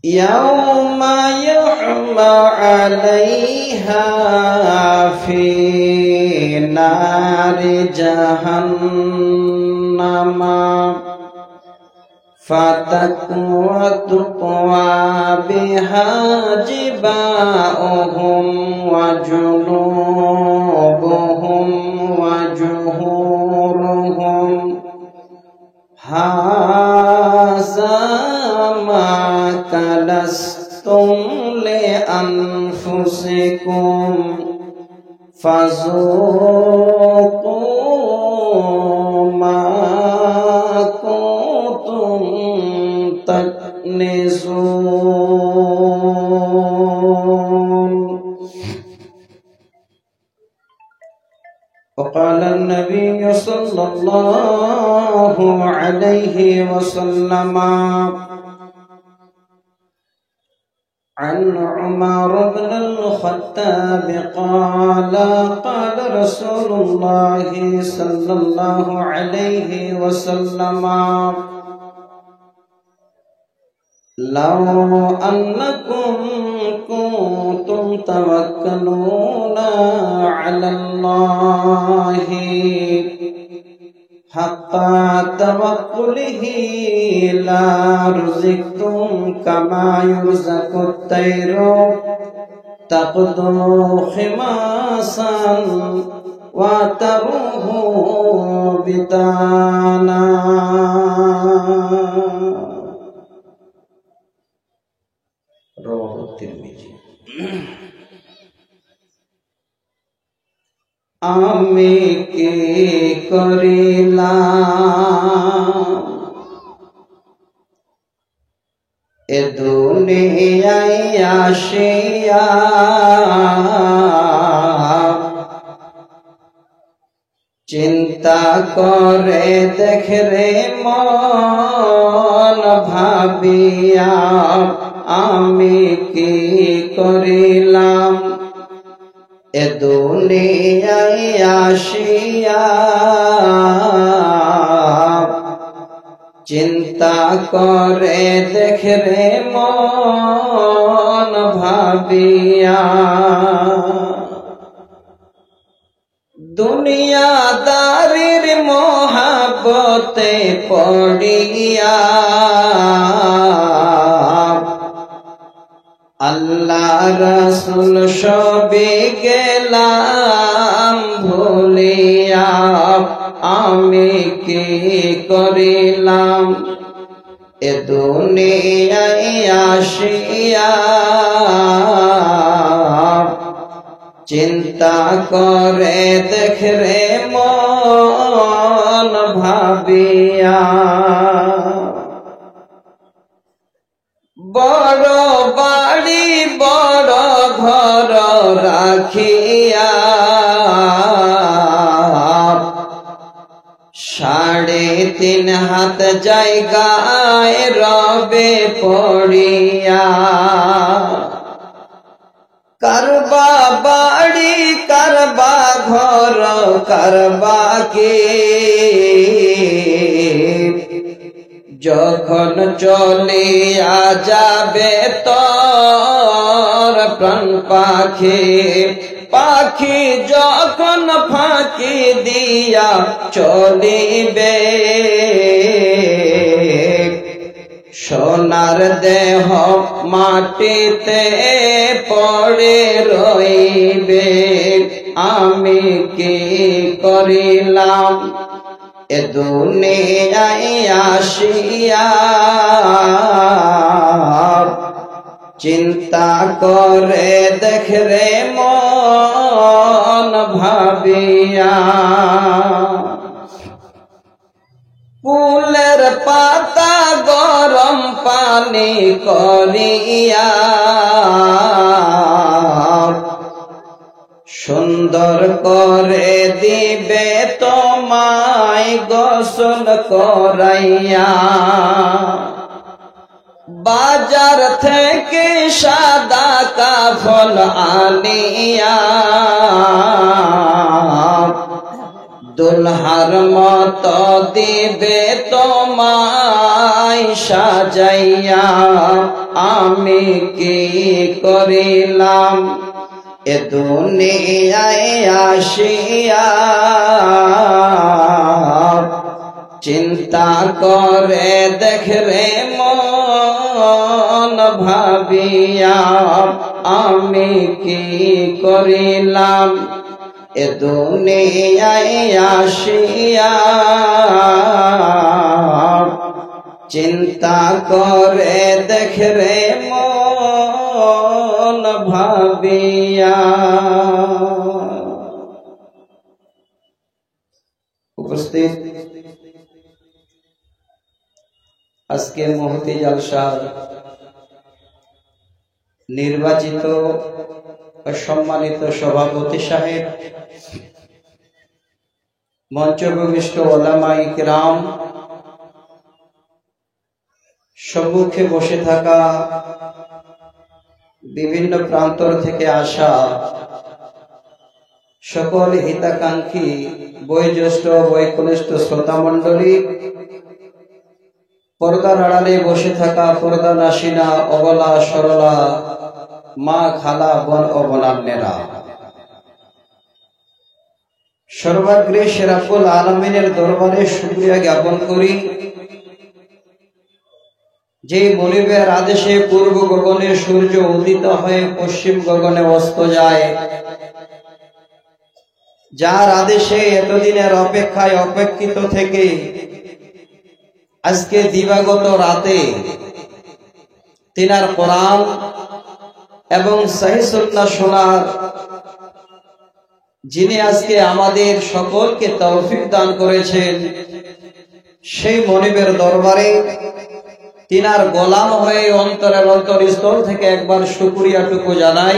يوم يحمى عليها في نار جهنم فتقوى بها جباؤهم وجنوبهم وجهورهم هذا ما كنزتم لأنفسكم فذوقوا ما كنتم تكنزون. وقال النبي صلى الله عليه وسلم عن عمر بن الخطاب قال قال رسول الله صلى الله عليه وسلم لو أنكم كنتم توكلون على الله حق توكله لا رزقتم كما يرزق الطير تغدو خماصا وتروح بطانا. رواه الترمذي. আমি কি করিলাম এ দুনিয়ায় আসিয়া, চিন্তা করে দেখরে মন ভাবিয়া আমি কি করিলাম এ দুনিয়ায় আসিয়া, চিন্তা করে দেখরে মন ভাবিয়া। দুনিয়াদারির মোহাব্বতে পড়িয়া আল্লাহ রাসূল সবে গেলাম ভুলিয়া, আমি কি করিলাম এ দুনিয়ায় আসিয়া, চিন্তা করে দেখরে মন ভাবিয়া। বড় বাড়ি বড় ঘর রাখিয়া 3.5 হাত জায়গায় রবে পড়িয়া, কারবা বাড়ি কারবা ঘর কারবা কে, যখন চলিয়া যাবে তোর প্রাণ পাখি, পাখি যখন ফাঁকি দিয়া চলিবে, সোনার দেহ মাটিতে পড়ে রইবে, আমি কি করিলাম এ দুনিয়ায় আসিয়া, চিন্তা করে দেখরে মন ভাবিয়া। ফুলের পাতা গরম পানি করিয়া সুন্দর করে দিবে তোমায় গোসল করাইয়া, বাজার থেকে সাদা কাফন আনিয়া দুলহার মতো দিবে তোমায় সাজাইয়া, আমি কি করিলাম এ দুনিয়ায় আসিয়া। চিন্তা করে দেখরে মন ভাবিয়া, আমি কি করিলাম এ দুনিয়ায় আসিয়া। চিন্তা করে দেখরে মন ভাবিয়া। উপস্থিত আজকের মুহূর্তে জলসার নির্বাচিত সম্মানিত সভাপতি সাহেব, মঞ্চভূমিষ্ঠ ওলামায়ে কিরাম, সম্মুখে বসে থাকা বিভিন্ন প্রান্তর থেকে আসা সকল হিতাকাঙ্ক্ষী বয়োজ্যেষ্ঠ বয়োকনিষ্ঠ শ্রোতা মণ্ডলী, পর্দার আড়ালে বসে থাকা পর্দা নাসিনা অবলা সরলা মা খালা বোন ও বোনান্নেরা, সর্বাগ্রে রব্বুল আলামিনের দরবারে শুকরিয়া জ্ঞাপন করি যে মনিবের আদেশে পূর্ব গগনে সূর্য উদিত হয়ে পশ্চিম গগনে অস্ত যায়, যার আদেশে এতদিনের অপেক্ষায় অপেক্ষিত থেকে আজকে দিবাগত রাতে তিনার কোরআন এবং সহিহ সুন্নাহ শোনার যিনি আজকে আমাদের সকলকে তৌফিক দান করেছেন, সেই মনিবের দরবারে তিনার গোলাম হয়ে অন্তরের অন্তরস্থল থেকে একবার শুকরিয়াটুকু জানাই।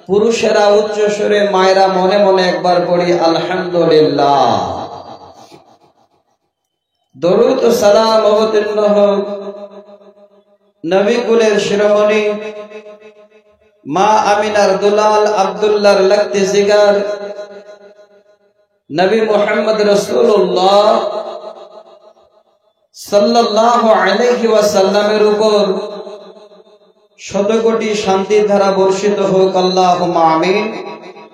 পুরুষেরা উচ্চ সুরে, মায়েরা মনে মনে একবার পড়ি আলহামদুলিল্লাহ। দরুদ ও সালাম অবতীর্ণ হোক নবী কুলের শিরোমণি মা আমিনার দুলাল আব্দুল্লাহর লখতে জিগার নবী মুহাম্মদ রাসূলুল্লাহ সাল্লাল্লাহু আলাইহি ওয়াসাল্লামের উপর শত কোটি শান্তির ধারা বর্ষিত হোক। আল্লাহুম্মা আমিন।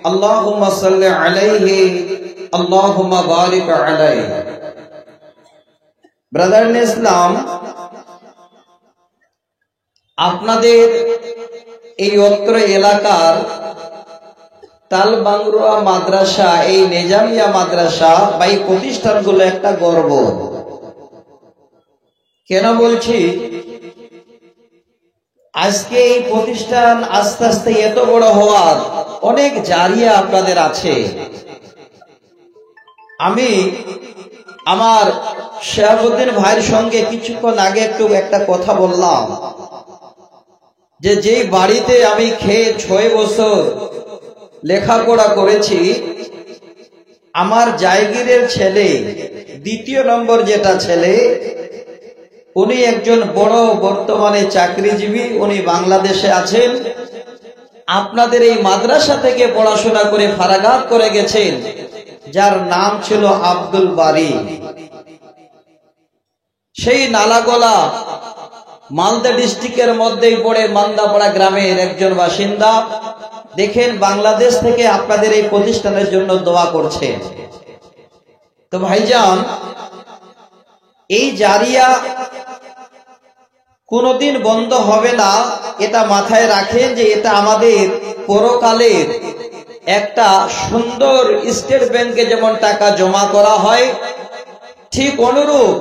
আল্লাহুম্মা সাল্লি আলাইহি, আল্লাহুম্মা বারিক আলাইহি। ব্রাদার ইন ইসলাম, আপনাদের এই অত্র এলাকার তালবাংরুয়া মাদ্রাসা, এই নিজামিয়া মাদ্রাসা বা এই প্রতিষ্ঠানগুলো একটা গর্ব। কেন বলছি? আজকে এই প্রতিষ্ঠান আস্তে আস্তে এত বড় হওয়ার অনেক জারিয়া আপনাদের আছে। আমি আমার শাহাবুদ্দিন ভাইয়ের সঙ্গে কিছুক্ষণ আগে একটা কথা বললাম যে যেই বাড়িতে আমি খেয়ে 6 বছর লেখাপড়া করেছি, আমার জায়গিরের ছেলে, দ্বিতীয় নম্বর যেটা ছেলে, উনি একজন বড় বর্তমানে চাকরিজীবী, উনি বাংলাদেশে আছেন। আপনাদের এই মাদ্রাসা থেকে পড়াশোনা করে ফারাগাত করে গেছেন, যার নাম ছিল আব্দুল বারী। সেই নালাগোলা মালদা ডিস্ট্রিক্টের মধ্যেই পড়ে মান্দাপাড়া গ্রামের একজন বাসিন্দা। দেখেন, বাংলাদেশ থেকে আপনাদের এই প্রতিষ্ঠানের জন্য দোয়া করছেন। তো ভাইজান, এই জারিয়া কোনোদিন বন্ধ হবে না, এটা মাথায় রাখেন যে এটা আমাদের পরকালের একটা সুন্দর স্টেট ব্যাংকে যেমন টাকা জমা করা হয়, ঠিক অনুরূপ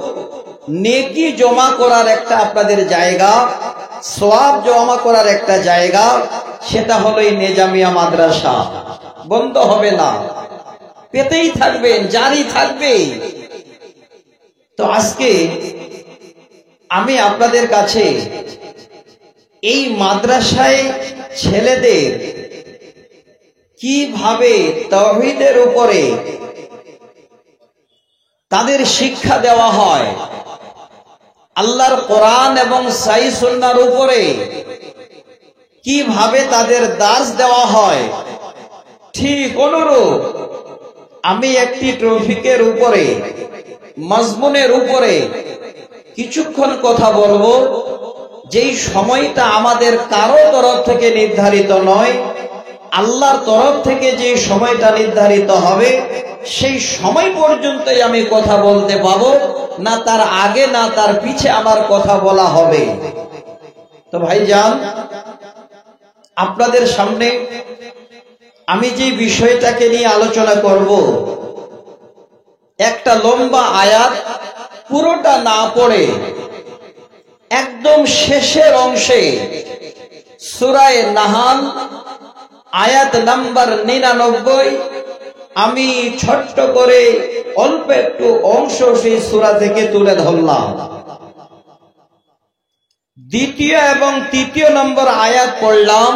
নেকি জমা করার একটা আপনাদের জায়গা, সওয়াব জমা করার একটা জায়গা, সেটা হলো এই নিজামিয়া মাদ্রাসা। বন্ধ হবে না, পেতেই থাকবেন, জারি থাকবে। তো আজকে আমি আপনাদের কাছে এই মাদ্রাসায় ছেলেদের কিভাবে তাওহীদের উপরে তাদের শিক্ষা দেওয়া হয়, আল্লাহর কোরআন এবং সহিহ সুন্নাহর উপরে কিভাবে তাদের দার্স দেওয়া হয়, ঠিক অনুরূপ আমি একটি টপিকের উপরে, মাজমুনের উপরে কিছুক্ষণ কথা বলবো, যেই সময়টা আমাদের কারো তরফ থেকে নির্ধারিত নয়, আল্লাহর তরফ থেকে যে সময়টা নির্ধারিত হবে সেই সময় পর্যন্তই আমি কথা বলতে পাবো, না তার আগে না তার পিছে আমার কথা বলা হবে। তো ভাইজান, আপনাদের সামনে আমি যে বিষয়টাকে নিয়ে আলোচনা করব, একটা লম্বা আয়াত, পুরোটা না পড়ে একদম শেষের অংশে সূরা নাহাল আয়াত নাম্বার 99, আমি ছোট্ট করে অল্প একটু অংশ সেই সূরা থেকে তুলে ধরলাম। দ্বিতীয় এবং তৃতীয় নম্বর আয়াত পড়লাম।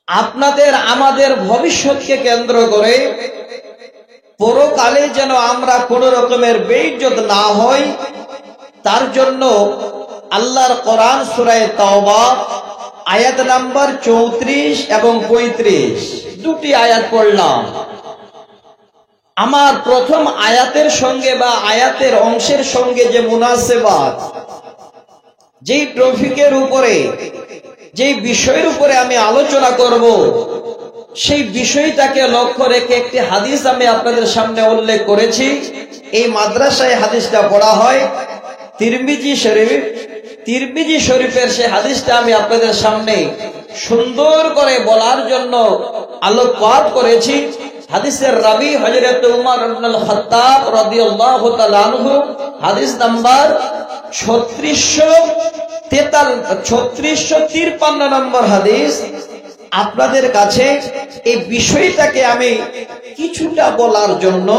আপনাদের আমাদের ভবিষ্যৎকে কেন্দ্র করে পরকালে যেন আমরা কোন রকমের বেইজ্জত না হই, তার জন্য আল্লাহর কোরআন সূরা তাওবা আয়াত নাম্বার 34 এবং 35 দুটি আয়াত পড়লাম। আমার প্রথম আয়াতের সঙ্গে বা আয়াতের অংশের সঙ্গে যে মুনাসেবাত, যেই টপিকের উপরে, যেই বিষয়ের উপরে আমি আলোচনা করব, সেই বিষয়টাকে লক্ষ্য রেখে একটি হাদিস আমি আপনাদের সামনে উল্লেখ করেছি। এই মাদ্রাসায় হাদিসটা পড়া হয়, তিরমিজি শরীফের সেই হাদিসটা আমি আপনাদের সামনে সুন্দর করে বলার জন্য আলোকপাত করেছি। হাদিসের রাবি হযরত উমর ইবনুল খাত্তাব রাদিয়াল্লাহু তাআলা আনহু, হাদিস নাম্বার 3653 নম্বর হাদিস। আপনাদের কাছে এই বিষয়টাকে আমি কিছুটা বলার জন্য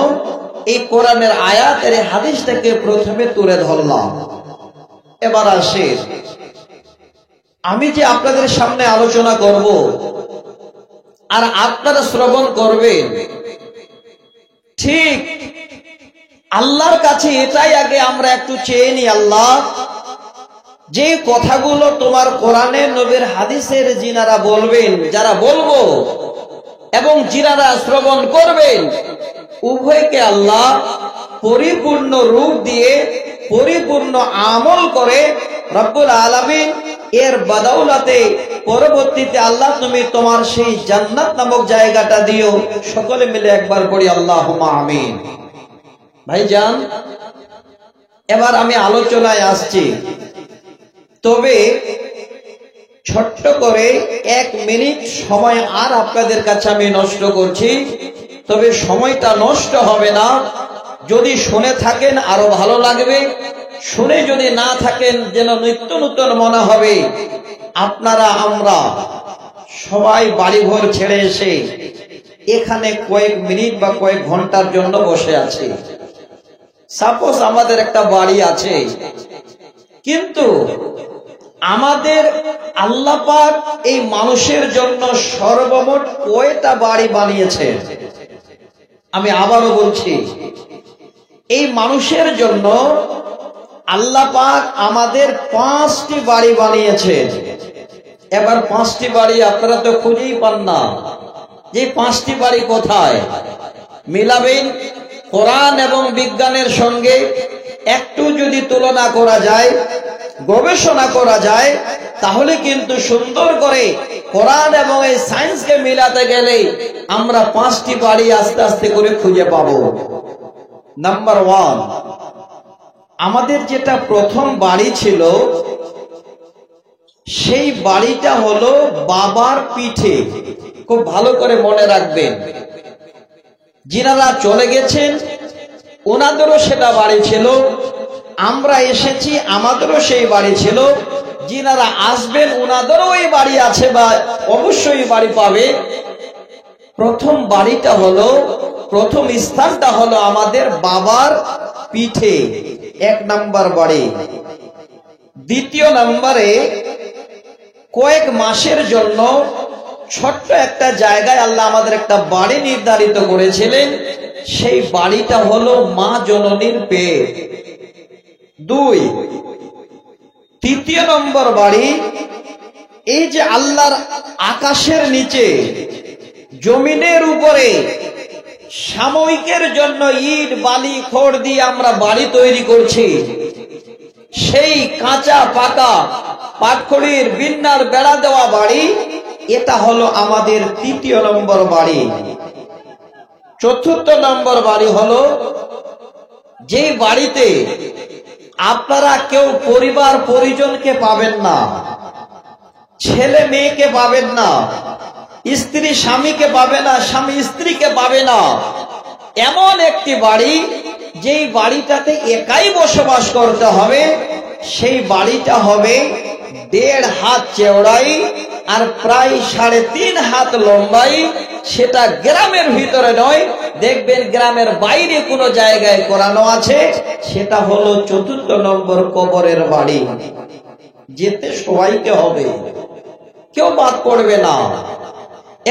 এই কোরআনের আয়াতের হাদিসটাকে প্রথমে তুলে ধরলাম। এবার আসে, আমি যে আপনাদের সামনে আলোচনা করব আর আপনারা শ্রবণ করবেন, ঠিক আল্লাহর কাছে এটাই আগে আমরা একটু চেয়ে নিই, আল্লাহ যে কথাগুলো তোমার কোরআনের নবীর হাদিসের যিনারা বলবেন, যারা বলবো এবং যিনারা শ্রবণ করবেন, উভয়কে আল্লাহ পরিপূর্ণ রূপ দিয়ে পরিপূর্ণ আমল করে রব্বুল আলামিন এর বদৌলতে পরবর্তীতে আল্লাহ তুমি তোমার সেই জান্নাত নামক জায়গাটা দিও। সকলে মিলে একবার পড়ি আল্লাহুম্মা আমিন। ভাইজান, এবার আমি আলোচনায় আসছি, তবে ছোট্ট করে 1 মিনিট সময় আর আপনাদের কাছে আমি নষ্ট করছি। তবে সময়টা নষ্ট হবে না, যদি শুনে থাকেন আরো ভালো লাগবে, শুনে যদি না থাকেন যেন নিত্য নূতন মনে হবে। আপনারা আমরা সবাই বাড়িঘর ছেড়ে এসে এখানে কয়েক মিনিট বা কয়েক ঘন্টার জন্য বসে আছি। সাপোজ আমাদের একটা বাড়ি আছে, কিন্তু আমাদের আল্লাহ পাক এই মানুষের জন্য সর্বমোট কয়টা বাড়ি বানিয়েছে? আমি আবারও বলছি, এই মানুষের জন্য আল্লাহ পাক আমাদের 5টি বাড়ি বানিয়েছে। এবার 5টি বাড়ি আপনারা তো খুঁজেই পান না, যে 5টি বাড়ি কোথায় মিলাবেন। কোরআন এবং বিজ্ঞানের সঙ্গে একটু যদি তুলনা করা যায়, গবেষণা করা যায়, তাহলে কিন্তু সুন্দর করে কোরআন এবং এই সায়েন্সকে মিলাতে গেলে আমরা 5টি বাড়ি আস্তে আস্তে করে খুঁজে পাবো। নাম্বার 1, আমাদের যেটা প্রথম বাড়ি ছিল, সেই বাড়িটা হলো বাবার পিঠে। খুব ভালো করে মনে রাখবেন, যিনারা চলে গেছেন ওনাদেরও সেটা বাড়ি ছিল, আমরা এসেছি আমাদেরও সেই বাড়ি ছিল, যিনারা আসবেন ওনাদেরও এই বাড়ি আছে বা অবশ্যই বাড়ি পাবে। প্রথম বাড়িটা হলো, প্রথম স্থানটা হলো আমাদের বাবার পিঠে, 1 নাম্বার বাড়ি। দ্বিতীয় নম্বরে কয়েক মাসের জন্য ছোট্ট একটা জায়গায় আল্লাহ আমাদের একটা বাড়ি নির্ধারিত করেছিলেন, সেই বাড়িটা হলো মা জননীর পেট। 2, তৃতীয় নম্বর বাড়ি, এই যে আল্লাহর আকাশের নিচে জমিনের উপরে সাময়িকের জন্য ইট বালি খড় দিয়ে আমরা বাড়ি তৈরি করছি, সেই কাঁচা পাকা পাটখড়ির বিন্নার বেড়া দেওয়া বাড়ি, এটা হলো আমাদের তৃতীয় নম্বর বাড়ি। চতুর্থ নম্বর বাড়ি হলো যেই বাড়িতে আপনারা কেউ পরিবার পরিজনকে পাবেন না, ছেলে মেয়েকে পাবেন না, স্ত্রী স্বামীকে পাবে না, স্বামী স্ত্রীকে পাবে না, এমন একটি বাড়ি যেই বাড়িটাতে একাই বসবাস করতে হবে। সেই বাড়িটা হবে 1.5 হাত চওড়াই আর প্রায় 3.5 হাত লম্বাই। সেটা গ্রামের ভিতরে নয়, দেখবেন গ্রামের বাইরে কোনো জায়গায় করানো আছে। সেটা হলো চতুর্থ নম্বর কবরের বাড়ি। যেতে সবাইকে হবে, কেউ বাদ পড়বে না।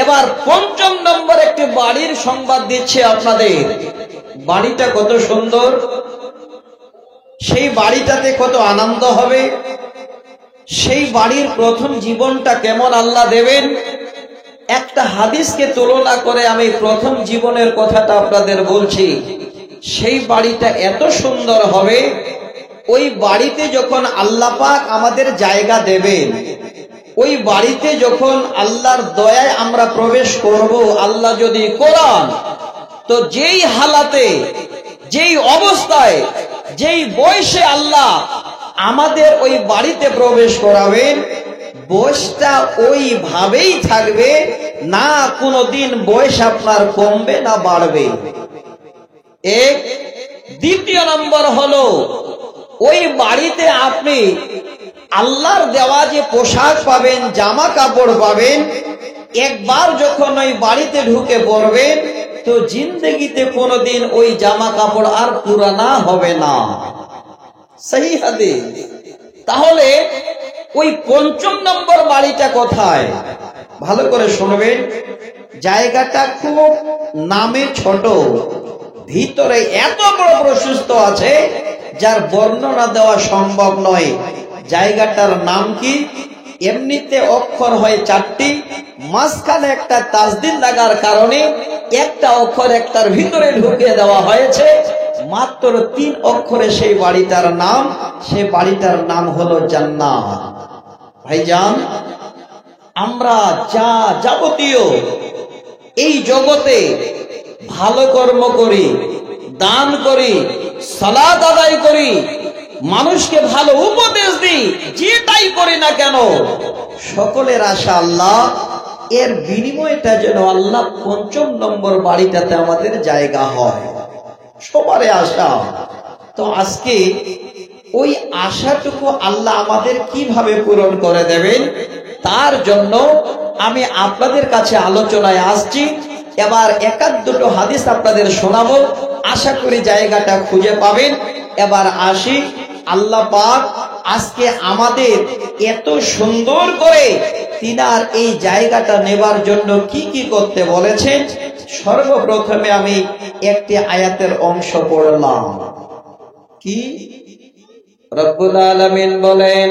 এবার পঞ্চম নম্বর একটি বাড়ির সংবাদ দিচ্ছে আপনাদের। বাড়িটা কত সুন্দর, সেই বাড়িটাতে কত আনন্দ হবে, সেই বাড়ির প্রথম জীবনটা কেমন আল্লাহ দেবেন। একটা হাদিসকে তুলনা করে আমি প্রথম জীবনের কথাটা আপনাদের বলছি। সেই বাড়িটা এত সুন্দর হবে, ওই বাড়িতে যখন আল্লাহ পাক আমাদের জায়গা দেবেন, ওই বাড়িতে যখন আল্লাহর দয়ায় আমরা প্রবেশ করব, আল্লাহ যদি কোরআন, তো যেই হালাতে, যেই অবস্থায়, যেই বয়সে আল্লাহ আমাদের ওই বাড়িতে প্রবেশ করাবেন, বয়সটা ওইভাবেই থাকবে, না কোনোদিন বয়স আপনার কমবে না বাড়বে। এক। দ্বিতীয় নম্বর হলো ওই বাড়িতে আপনি আল্লাহর দেওয়া যে পোশাক পাবেন, জামা কাপড় পাবেন, একবার যখন ওই বাড়িতে ঢুকে পড়বেন তো জিন্দেগিতে কোনোদিন ওই জামা কাপড় আর পুরানা হবে না। সহি হাদিস। তাহলে ওই পঞ্চম নম্বর বাড়িটা কোথায়, ভালো করে শুনবেন। জায়গাটা খুব নামে ছোট, ভিতরে এত বড় প্রশস্ত আছে যার বর্ণনা দেওয়া সম্ভব নয়। জায়গাটার নাম কি? এমনিতে অক্ষর হয় 4টি, মাঝখানে একটা তাসদিদ লাগার কারণে একটা অক্ষর একটার ভিতরে ঢুকিয়ে দেওয়া হয়েছে। মাত্র 3 অক্ষরে সেই বাড়িটার নাম। সেই বাড়িটার নাম হলো জান্নাত। ভাইজান, আমরা যা যাবতীয় এই জগতে ভালো কর্ম করি, দান করি, সালাত আদায় করি, মানুষকে ভালো উপদেশ দিই, যেটাই করি না কেন, সকলের আশা আল্লাহ এর বিনিময়টা যেন আল্লাহ পঞ্চম নম্বর বাড়িটাতে আমাদের জায়গা হয়, সবারই আশা। তো আজকে ওই আশাটুকু আল্লাহ আমাদের কিভাবে পূরণ করে দেবেন, তার জন্য আমি আপনাদের কাছে আলোচনায় আসছি। এবার 1-2 হাদিস আপনাদের শোনাবো, আশা করি জায়গাটা খুঁজে পাবেন। এবার আসি, আল্লাহ পাক আজকে আমাদের এত সুন্দর করে তিনার এই জায়গাটা নেবার জন্য কি কি করতে বলেছেন। সর্বপ্রথমে আমি একটি আয়াতের অংশ পড়লাম। কি রব্বুল আলামিন বলেন,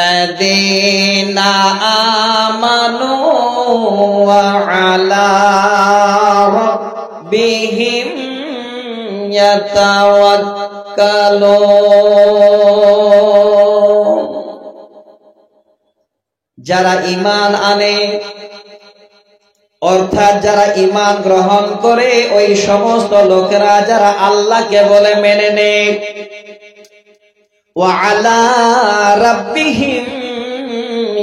আল্লাযীনা আমানু ওয়া আলা রাব্বিহিম ইয়াতাওয়াক্কালুন। যারা ঈমান আনে, অর্থাৎ যারা ঈমান গ্রহণ করে, ওই সমস্ত লোকেরা যারা আল্লাহকে বলে মেনে নেয়, ওয়া আলা রাব্বিহিম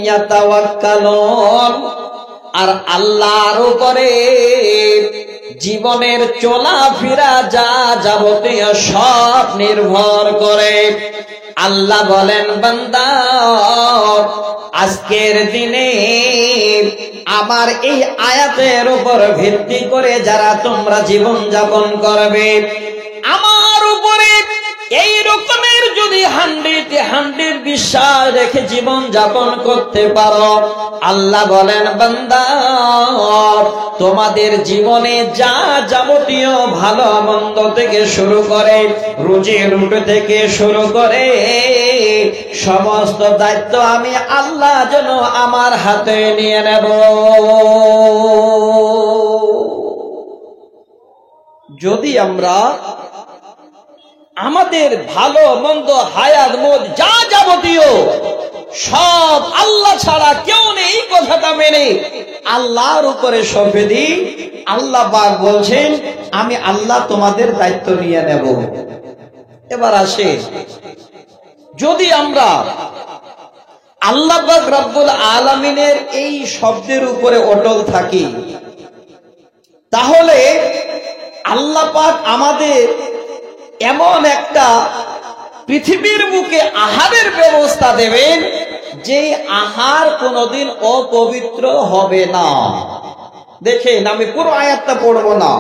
ইয়াতাওয়াক্কালুন, আর আল্লাহর উপরে জীবনের চলাফেরা যা যাবতীয় সব নির্ভর করে। আল্লাহ বলেন, বান্দা, আজকের দিনে আমার এই আয়াতের উপর ভিত্তি করে যারা তোমরা জীবন যাপন করবে, আমার উপরে এই রকমের যদি 100 বিশ্বাস রেখে জীবন যাপন করতে পারো, আল্লাহ বলেন, বান্দা, তোমাদের জীবনে যা যাবতীয় ভালো মন্দ থেকে শুরু করে, রুজি রুটি থেকে শুরু করে, সমস্ত দায়িত্ব আমি আল্লাহ যেন আমার হাতে নিয়ে নেব। যদি আমরা আমাদের ভালো মন্দ হায়াত মত যা যাবতীয় সব আল্লাহ ছাড়া কেউ নেই এই কথাটা মেনে আল্লাহর উপরে সঁপে দিই, আল্লাহ পাক বলছেন আমি আল্লাহ তোমাদের দায়িত্ব নিয়ে নেব। এবার আসে, যদি আমরা আল্লাহ পাক রব্বুল আলামিনের এই শব্দের উপরে অটল থাকি, তাহলে আল্লাহ পাক আমাদের এমন একটা পৃথিবীর বুকে আহারের ব্যবস্থা দেবেন যে আহার কোনোদিন অপবিত্র হবে না। দেখেন, আমি পুরো আয়াতটা পড়ব না,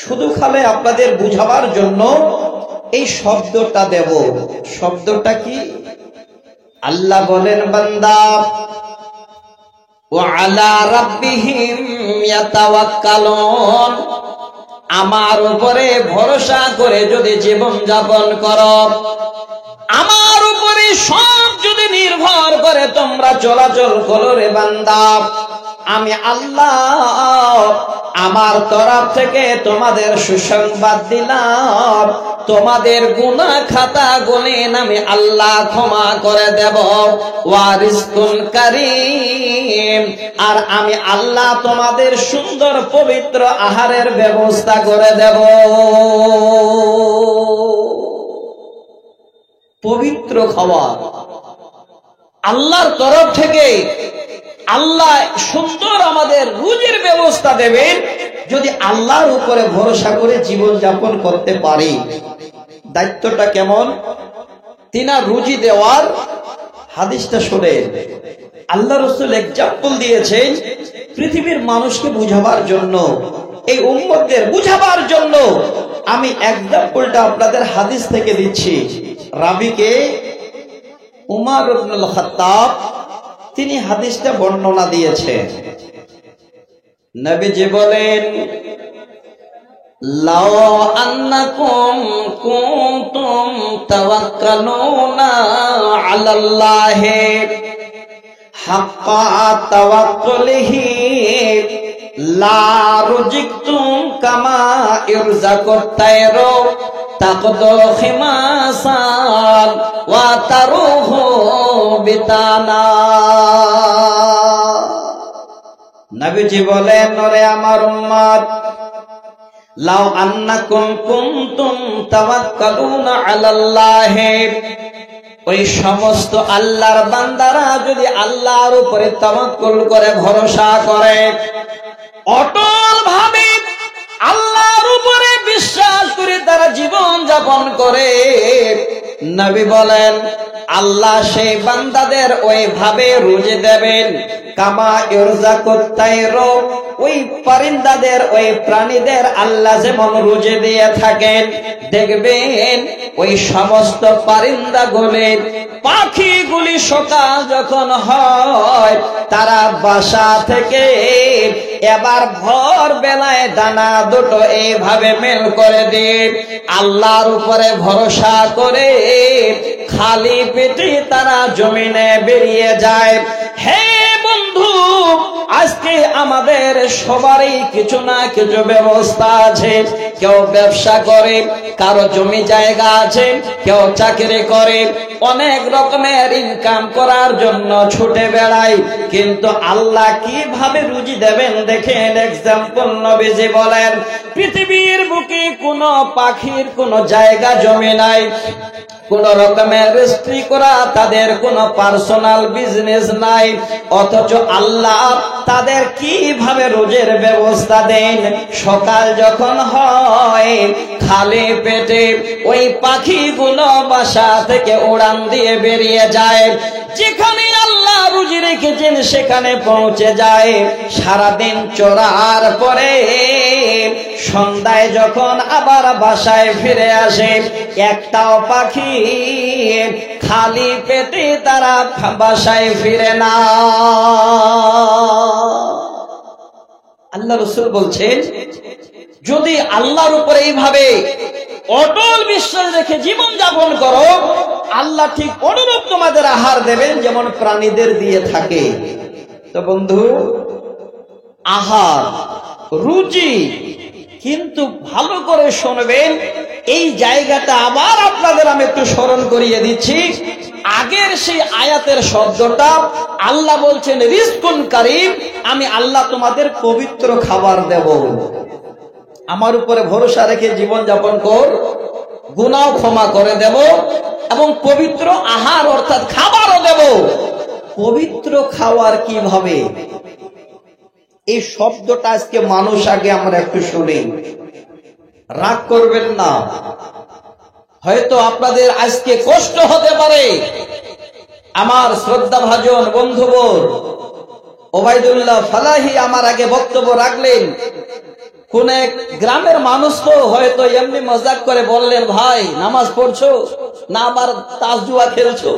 শুধু খালি আপনাদের বুঝাবার জন্য এই শব্দটা দেব। শব্দটা কি? আল্লাহ বলেন, বান্দা ওয়া আলা রাব্বিহিম ইয়াতাওয়াক্কালুন, আমার উপরে ভরসা করে যদি জীবন যাপন করো, আমার উপরে সব যদি নির্ভর করে তোমরা চলাচল করো রে বান্দা, আমি আল্লাহ আমার তরফ থেকে তোমাদের সুসংবাদ দিলাম, তোমাদের গুনাহ খাতা গুনেন আমি আল্লাহ ক্ষমা করে দেব। ওয়া রিজকুন কারীম, আর আমি আল্লাহ তোমাদের সুন্দর পবিত্র আহারের ব্যবস্থা করে দেব। পবিত্র খাবার আল্লাহর তরফ থেকে আল্লাহ সুন্দর আমাদের রুজির ব্যবস্থা দেবেন যদি আল্লাহর উপরে ভরসা করে জীবন যাপন করতে পারি। দায়িত্বটা কেমন? তিনার রুজি দেওয়ার হাদিসটা শুনে আল্লাহ রাসূল এক্সাম্পল দিয়েছেন পৃথিবীর মানুষকে বুঝাবার জন্য, এই উম্মতদের বুঝাবার জন্য। আমি এক্সাম্পলটা আপনাদের হাদিস থেকে দিচ্ছি। রাবিকে উমর ইবনুল খাত্তাব তিনি হাদিসটা বর্ণনা দিয়েছেন। নবীজি বলেন, লাউ আন্নাকুম কুনতুম তাওয়াক্কালুনা আলাল্লাহি হাক্কা তাওয়াক্কুলিহি লা রুজিকতুম কামা ইরজাকুত তায়রু তাকদু খিমাসান ওয়া তারুহু বিতানা। নবীজি বলেন, ওরে আমার উম্মত, লাউ আন্নাকুম কুনতুম তাওয়াক্কালুনা আলাল্লাহি, ওই সমস্ত আল্লাহর বান্দারা যদি আল্লাহর উপরে তাওয়াক্কুল করে ভরসা করে, অটল ভাবে আল্লাহর উপরে বিশ্বাস করে তারা জীবন যাপন করে, নবী বলেন আল্লাহ সেই বান্দাদের ওইভাবে রুজি দেবেন কামা ইরজাকুত তায়রু, ওই পরিন্দাদের ওই প্রাণীদের আল্লাহ যেমন রুজি দিয়ে থাকেন। দেখবেন ওই সমস্ত পরিন্দাগুলি, পাখিগুলি সকাল যখন হয় তারা বাসা থেকে এবার ভোর বেলায় দানা দুটো এইভাবে মেল করে দিয়ে আল্লাহর উপরে ভরসা করে খালি পেটে তারা জমিনে বেরিয়ে যায়। হে বন্ধু, আজকে আমাদের সবারই কিছু না কিছু ব্যবস্থা আছে। কেউ ব্যবসা করে, কারো জমি জায়গা আছে, কেউ চাকরি করে, অনেক রকমের ইনকাম করার জন্য ছুটে বেড়ায়। কিন্তু আল্লাহ কিভাবে রুজি দেবেন দেখেন। এক্সাম্পল নবীজি বলেন, পৃথিবীর বুকে কোনো পাখির কোনো জায়গা জমি নাই, কোন রকমের রেজিস্ট্রি করা তাদের কোনো পার্সোনাল বিজনেস নাই, অথচ আল্লাহ তাদের কিভাবে রোজের ব্যবস্থা দেন। সকাল যখন হয় খালি পেটে ওই পাখিগুলো বাসা থেকে উড়ান দিয়ে বেরিয়ে যায়, যেখানে আল্লাহ রুজি রেখেছেন সেখানে পৌঁছে যায়। সারাদিন চড়ার পরে সন্ধ্যায় যখন আবার বাসায় ফিরে আসে, একটাও পাখি খালি পেটে তারা বাসায় ফিরে না। আল্লাহ রাসূল বলছেন, যদি আল্লাহর উপরে এইভাবে অটল বিশ্বাস রেখে জীবন যাপন করো, আল্লাহ ঠিক অনুরূপ তোমাদের আহার দেবেন যেমন প্রাণীদের দিয়ে থাকে। তো বন্ধু, আহার রুজি কিন্তু ভালো করে শুনবেন, এই জায়গাটা আবার আপনাদের আমি একটু স্মরণ করিয়ে দিচ্ছি। আগের সেই আয়াতের শব্দটা আল্লাহ বলছেন রিজকুন কারীম, আমি আল্লাহ তোমাদের পবিত্র খাবার দেব। আমার উপরে ভরসা রেখে জীবন যাপন কর, গুনাহ ক্ষমা করে দেব এবং পবিত্র আহার অর্থাৎ খাবারও দেব। পবিত্র খাওয়ার কিভাবে, এই শব্দটা আজকে মানুষ আগে আমরা একটু শুনি, রাগ করবেন না, হয়তো আপনাদের আজকে কষ্ট হতে পারে। আমার শ্রদ্ধাভাজন বন্ধুবর ওবাইদুল্লাহ ফালাহি আমার আগে বক্তব্য রাখলেন। কোন এক গ্রামের মানুষ তো হয়তো এমনি মজাক করে বললেন, ভাই নামাজ পড়ছো না আবার তাস জুয়া খেলছো?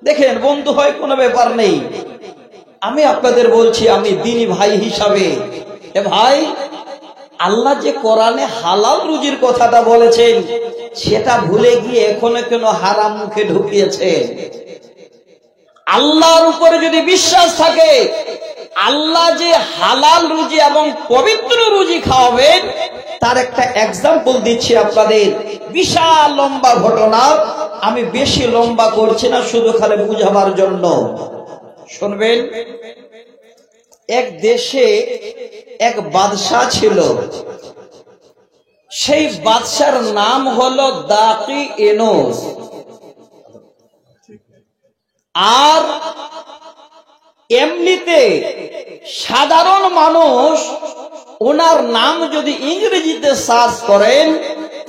দেখেন বন্ধু হয় কোনো ব্যাপার নেই, আমি আপনাদের বলছি আমি দ্বীনি ভাই হিসাবে, এ ভাই আল্লাহ যে কোরআনে হালাল রুজির কথাটা বলেছেন সেটা ভুলে গিয়ে এখনো কেন হারাম মুখে ঢুকিয়েছে? আল্লাহর উপরে যদি বিশ্বাস থাকে, আল্লাহ যে হালাল রুজি এবং পবিত্র রুজি খাওয়াবেন তার একটা এক্সাম্পল দিচ্ছি আপনাদের। বিশাল লম্বা ঘটনা, আমি বেশি লম্বা করছি না, শুধু খালি বুঝাবার জন্য শুনবেন। এক দেশে এক বাদশা ছিল, সেই বাদশার নাম হলো দাকিয়ানুস। আর এমনিতে সাধারণ মানুষ ওনার নাম যদি ইংরেজিতে সার্চ করেন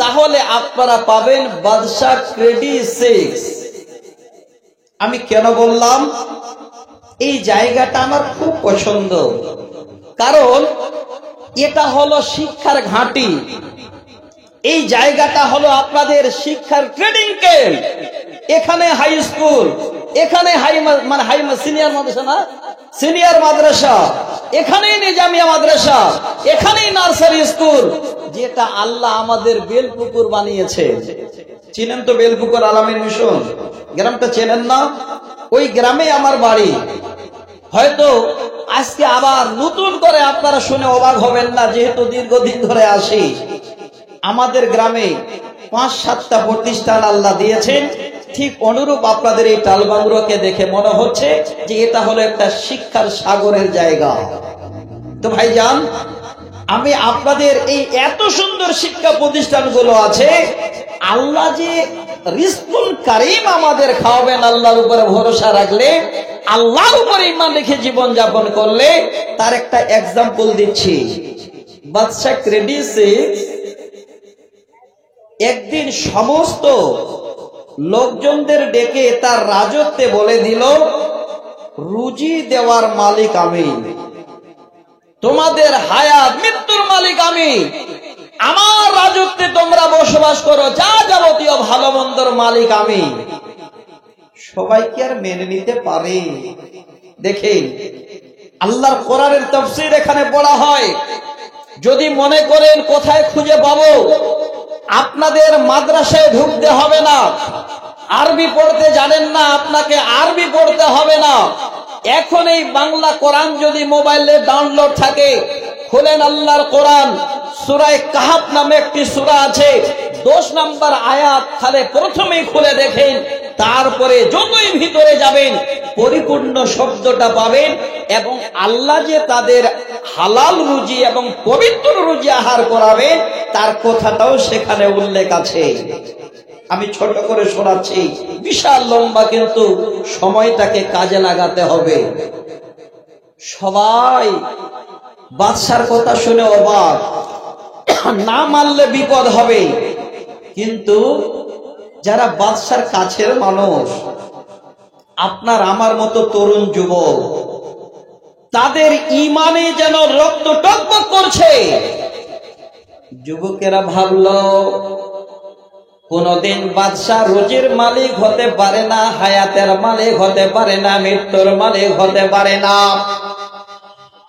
তাহলে আপনারা পাবেন বাদশা ক্রেডিসিক্স। আমি কেন বললাম, এই জায়গাটা আমার খুব পছন্দ, কারণ এটা হলো শিক্ষার ঘাঁটি। এই জায়গাটা হলো আপনাদের শিক্ষার ট্রেনিং ক্যাম্প। এখানে হাই স্কুল, এখানে সিনিয়র মাদ্রাসা, না সিনিয়র মাদ্রাসা, এখানেই নিজামিয়া মাদ্রাসা, এখানেই নার্সারি স্কুল, যেটা আল্লাহ আমাদের বেলপুকুর বানিয়েছে। চিনেন তো বেলপুকুর আলামিন মিশন গ্রামটা, চেনেন না? ওই গ্রামে আমার বাড়ি। হয়তো আজকে আবার নতুন করে আপনারা শুনে অবাক হবেন না, যেহেতু দীর্ঘদিন ধরে আসি। আমাদের গ্রামে ৫-৭টা প্রতিষ্ঠান আল্লাহ দিয়েছেন, ঠিক অনুরূপ আপনাদের এই টালবাংরোকে দেখে মনে হচ্ছে যে এটা হলো একটা শিক্ষার সাগরের জায়গা। তো ভাইজান, আমি আপনাদের এই এত সুন্দর শিক্ষা প্রতিষ্ঠানগুলো আছে, আল্লাহ যে রিজকুল কারীম আমাদের খাওয়াবেন আল্লাহর উপরে ভরসা রাখলে, আল্লাহর উপরে ঈমান রেখে জীবন যাপন করলে, তার একটা এক্সাম্পল দিচ্ছি। বাদশা ক্রেডিসিক্স একদিন সমস্ত লোকজনদের ডেকে তার রাজত্বে বলে দিল, রুজি দেওয়ার মালিক আমি, তোমাদের হায়াত মৃত্যুর মালিক আমি, আমার রাজত্বে তোমরা বসবাস করো, যা যাবতীয় ভালো মন্দর মালিক আমি। সবাই কি আর মেনে নিতে পারে? দেখেন আল্লাহর কোরআনের তাফসীর এখানে পড়া হয়। যদি মনে করেন কোথায় খুঁজে পাবো, আপনাদের মাদ্রাসায় ঢুকতে হবে না, আরবি পড়তে জানেন না আপনাকে আরবি পড়তে হবে না। এখন এই বাংলা কোরআন যদি মোবাইলে ডাউনলোড থাকে, খুলেন আল্লাহর কোরআন, সূরা কাহাফ নামে একটি সূরা আছে, 10 নম্বর আয়াত খালি প্রথমেই খুলে দেখেন, তারপরে যতই ভিতরে যাবেন পরিপূর্ণ শব্দটা পাবেন। এবং আল্লাহ যে তাদের হালাল রুজি এবং পবিত্র রুজি আহার করাবে তার কথাটাও সেখানে উল্লেখ আছে। আমি ছোট করে শোনাচ্ছি, বিশাল লম্বা, কিন্তু সময়টাকে কাজে লাগাতে হবে। সবাই বাদশার কথা শুনে অবাক, না মানলে বিপদ হবে। কিন্তু যারা বাদশার কাছের মানুষ, আপনার আমার মতো তরুণ যুবক, তাদের ঈমানে যেন রক্ত টকবক করছে। যুবকেরা ভাবলো কোনদিন বাদশা রুজির মালিক হতে পারে না, হায়াতের মালিক হতে পারে না, মৃত্যুর মালিক হতে পারে না।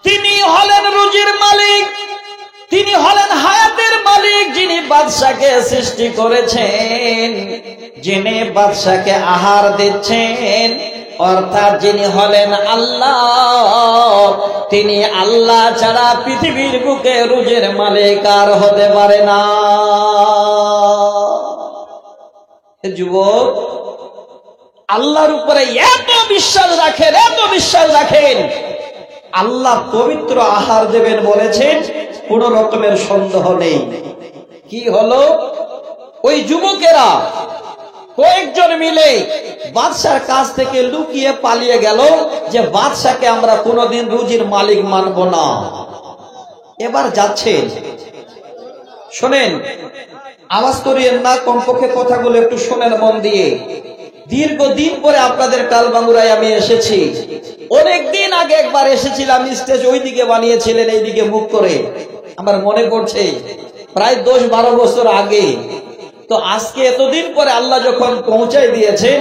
তিনি হলেন রুজির মালিক, তিনি হলেন হায়াতের মালিক, যিনি বাদশাকে সৃষ্টি করেছেন, যিনি বাদশাকে আহার দিচ্ছেন। ও অর্থাৎ যিনি হলেন আল্লাহ, তিনি আল্লাহ ছাড়া পৃথিবীর বুকে রুজির মালিক আর হতে পারে না। যুবক, আল্লাহর উপরে এত বিশ্বাস রাখেন, এত বিশ্বাস রাখেন, আল্লাহ পবিত্র আহার দেবেন বলেছেন, কোন রকমের সন্দেহ নেই। কি হলো, ওই যুবকেরা কয়েকজন মিলে বাদশার কাছ থেকে লুকিয়ে পালিয়ে গেল যে বাদশাকে আমরা কোনোদিন রুজির মালিক মানব না। এবার যাচ্ছেন, শোনেন, আওয়াজ করিয়েন না, কমপক্ষে কথাগুলো একটু শোনেন মন দিয়ে। দীর্ঘদিন পরে আপনাদের কালবাঙ্গুরায় আমি এসেছি। অনেকদিন আগে একবার এসেছিলাম, স্টেজ ওইদিকে বানিয়েছিলেন, এইদিকে মুখ করে, আমার মনে পড়ছে প্রায় 10-12 বছর আগে। তো আজকে এতদিন পরে আল্লাহ যখন পৌঁছাই দিয়েছে,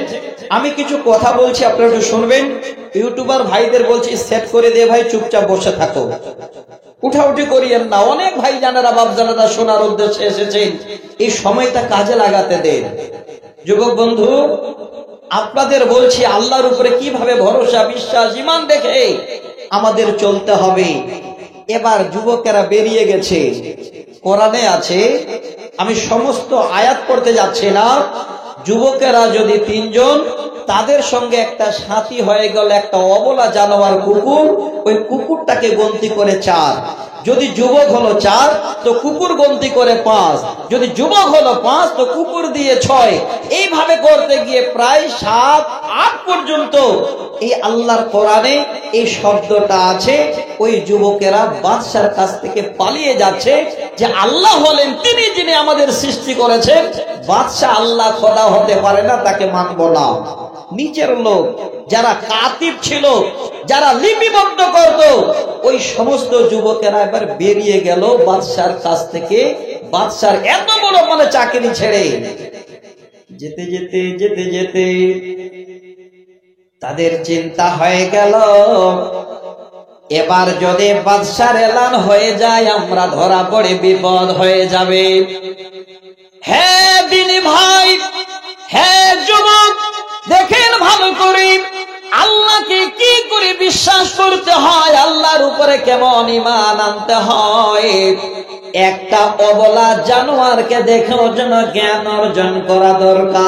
আমি কিছু কথা বলছি, আপনারা একটু শুনবেন। ইউটিউবার ভাইদের বলছি সেট করে দিয়ে ভাই চুপচাপ বসে থাকো, উঠাউঠি করিয়েন না। অনেক ভাই জানারা বাপ জানারা শোনার উদ্দেশ্যে এসেছেন, এই সময়টা কাজে লাগাতে দেন। যুবক বন্ধু, আপনাদের বলছি আল্লাহর উপরে কিভাবে ভরসা, বিশ্বাস, ঈমান রেখে আমাদের চলতে হবে। এবার যুবকেরা বেরিয়ে গেছে। কোরআনে আছে, আমি সমস্ত আয়াত পড়তে যাচ্ছি না, যুবকেরা যদি 3 জন, তাদের সঙ্গে একটা সাথী হয়ে গেল একটা অবলা জানোয়ার কুকুর, ওই কুকুরটাকে গন্তি করে 4। যদি যুবক হলো 4 তো কুকুর গন্তি করে 5, যদি যুবক হলো 5 তো কুকুর দিয়ে 6। এইভাবে করতে গিয়ে প্রায় 7-8 পর্যন্ত এই আল্লাহর কোরআনে এই শব্দটা আছে। ওই যুবকেরা বাদশার কাছ থেকে পালিয়ে যাচ্ছে যে আল্লাহ হলেন তিনি যিনি আমাদের সৃষ্টি করেছেন, বাদশা আল্লাহ খোদা হতে পারে না, তাকে মানব না। নিচের লোক যারা কাতিব ছিল, যারা লিপিবদ্ধ করত, ওই সমস্ত যুবকেরা এবার বেরিয়ে গেল বাদশার কাছ থেকে। বাদশার এত বড় চাকরি ছেড়ে যেতে যেতে যেতে যেতে তাদের চিন্তা হয়ে গেল, এবার যদি বাদশার এলান হয়ে যায় আমরা ধরা পড়ে বিপদ হয়ে যাবে। হ্যাঁ দিনী ভাই, হ্যাঁ যুবক, দেখেন ভালো করে আল্লাহকে কি করে বিশ্বাস করতে হয়, আল্লাহর উপরে কেমন ঈমান আনতে হয়। একটা অবলা জানোয়ারকে দেখে ওর জন্য জ্ঞান অর্জন করা দরকার।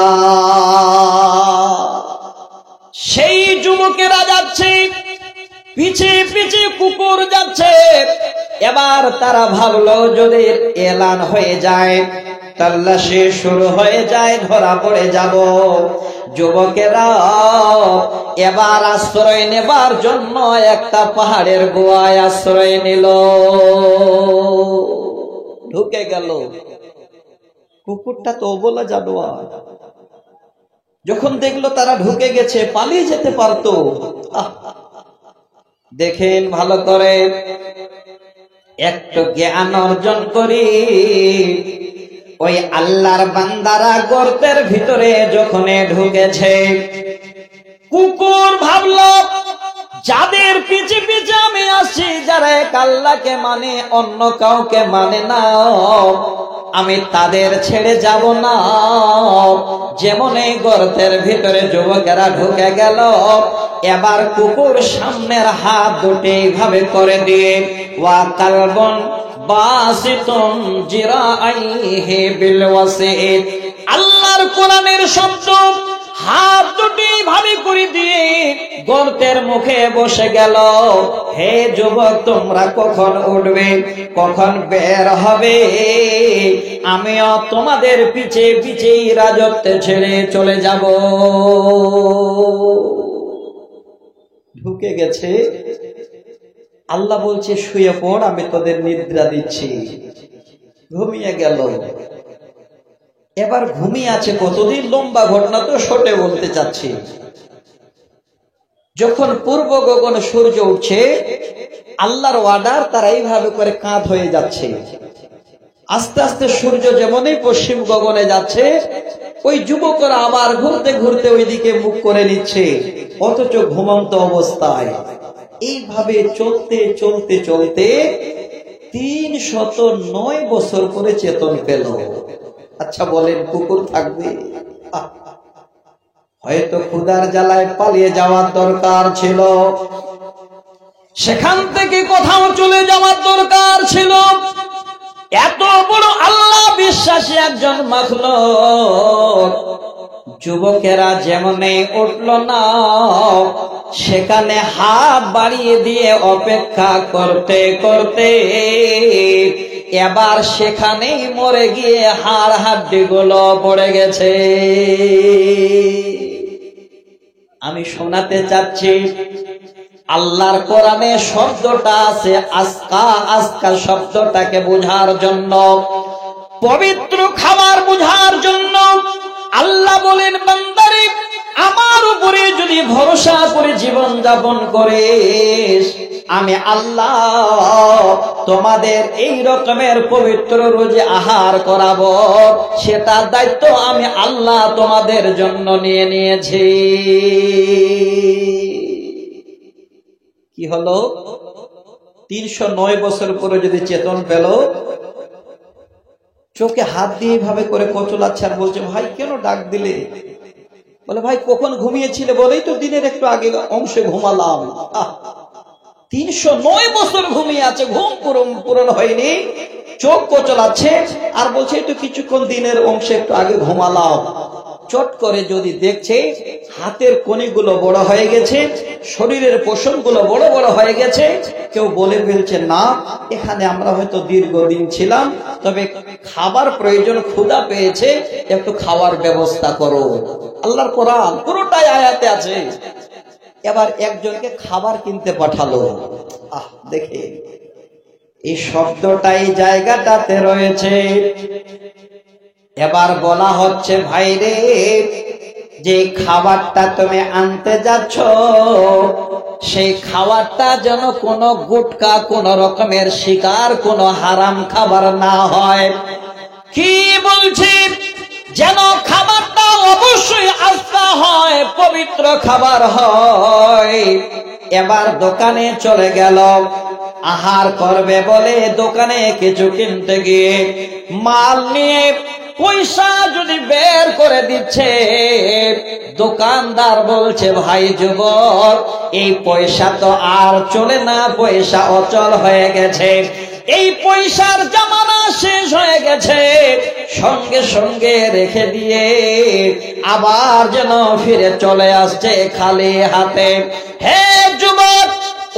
সেই যুবকেরা যাচ্ছে, পিছে পিছে কুকুর যাচ্ছে। এবার তারা ভাবলো যদি এলান হয়ে যায়, তল্লাশি শুরু হয়ে যায়, ধরা পড়ে যাব। যুবকেরা এবার আশ্রয় নেবার জন্য একটা পাহাড়ের গোয়ায় আশ্রয় নিল, ঢুকে গেল। কুকুরটা তো বলা জানোয়ার, যখন দেখলো তারা ঢুকে গেছে, পালিয়ে যেতে পারতো। দেখেন ভালো করে, একটু জ্ঞান অর্জন করি। ওই আল্লাহর বান্দারা গর্তের ভিতরে যখন ঢুকেছে, কুকুর ভাবলো যাদের পিছে পিছে আমি আসছি, যারা এক আল্লাহকে মানে অন্য কাউকে মানে না, আমি তাদের ছেড়ে যাব না। যেমন এই গর্তের ভিতরে যুবকেরা ঢুকে গেল, এবার কুকুর সামনের হাত দুটি এইভাবে করে দিয়ে ওয়া কালবন বাসিতুন জিরাআইহি বিল ওয়াসিদ, আল্লাহর কোরআনের শব্দ, হাত দুটি ভাবে করে দিয়ে গর্তের মুখে বসে গেল। হে যুবক, তোমরা কখন উঠবে, কখন বের হবে, আমিও তোমাদের পিছে পিছে রাজত্ব ছেড়ে চলে যাব। ঢুকে গেছে, আল্লাহ বলছে শুয়ে পড়, আমি তোদের নিদ্রা দিচ্ছি। ঘুমিয়ে গেল। এবার ঘুমিয়ে আছে কতদিন, লম্বা ঘটনা তো শর্টে বলতে চাচ্ছি। যখন পূর্ব গগনে সূর্য উঠছে, আল্লাহর অর্ডার, তারা এইভাবে করে কাঁধ হয়ে যাচ্ছে। আস্তে আস্তে সূর্য যেমনই পশ্চিম গগনে যাচ্ছে, ওই যুবকরা আবার ঘুরতে ঘুরতে ওইদিকে মুখ করে নিচ্ছে, অথচ ঘুমন্ত অবস্থায়। এইভাবে চলতে চলতে চলতে 309 বছর করে চেতন পেল। আচ্ছা বলেন, কুকুর থাকবে? হয়তো ক্ষুধার জ্বালায় পালিয়ে যাওয়ার দরকার ছিল, সেখান থেকে কোথাও চলে যাওয়ার দরকার ছিল। এত বড় আল্লাহ বিশ্বাসী একজন মাখলুক, যুবকেরা যেমনে উঠল না, সেখানে হাত বাড়িয়ে দিয়ে অপেক্ষা করতে করতে এবার সেখানেই মরে গিয়ে হাড় হাড্ডিগুলো পড়ে গেছে। আমি শোনাতে চাচ্ছি, আল্লাহর কোরআনে শব্দটা আছে আজকা, আজকা শব্দটাকে বোঝার জন্য, পবিত্র খাবার বোঝার জন্য। আল্লাহ বলেন, বান্দারে আমার উপরে যদি ভরসা করে জীবন যাপন করিস, আমি আল্লাহ তোমাদের এই রকমের পবিত্র রোজে আহার করাবো, সেটা দায়িত্ব আমি আল্লাহ তোমাদের জন্য নিয়ে নিয়েছি। কি হলো? 309 বছর পরে যদি চেতন পেল, চোখে হাত দিয়ে ভাবে করে কচলাচ্ছে আর বলছে, ভাই কেন ডাক দিলে? বলে, ভাই কখন ঘুমিয়েছিলে? বলেই তো দিনের একটু আগে অংশে ঘুমালাম। 309 বছর ঘুমিয়ে আছে, ঘুম পূরণ হয়নি, চোখ কচলাচ্ছে আর বলছে তো কিছুক্ষণ দিনের অংশে একটু আগে ঘুমালাম। চট করে যদি দেখছে হাতের কণিগুলো বড় হয়ে গেছে, শরীরের পোষণগুলো বড় বড় হয়ে গেছে, কেউ বলে ফেলছে, না এখানে আমরা হয়তো দীর্ঘদিন ছিলাম, তবে খাবার প্রয়োজন, ক্ষুধা পেয়েছে, একটু খাওয়ার ব্যবস্থা করো। আল্লাহর কোরআন পুরোটাই আয়াতে আছে। এবার একজনকে খাবার কিনতে পাঠালো। দেখে এই শব্দটাই জায়গাটাতে রয়েছে। এবার বলা হচ্ছে, ভাই রে, যে খাবারটা তুমি আনতে যাচ্ছ, সেই খাবারটা যেন কোনো গুটকা, কোন রকমের শিকার, কোন হারাম খাবার না হয়। কি বলছি? যেন খাবারটা অবশ্যই আস্থা হয়, পবিত্র খাবার হয়। এবার দোকানে চলে গেল, আহার করবে বলে দোকানে কিছু কিনতে গিয়ে মাল নিয়ে পয়সা যদি বের করে দিচ্ছে, দোকানদার বলছে, ভাই যুবক, এই পয়সা তো আর চলে না, পয়সা অচল হয়ে গেছে, এই পয়সার জামানা শেষ হয়ে গেছে। সঙ্গে সঙ্গে রেখে দিয়ে আবার যেন ফিরে চলে আসছে খালি হাতে। হে যুবক,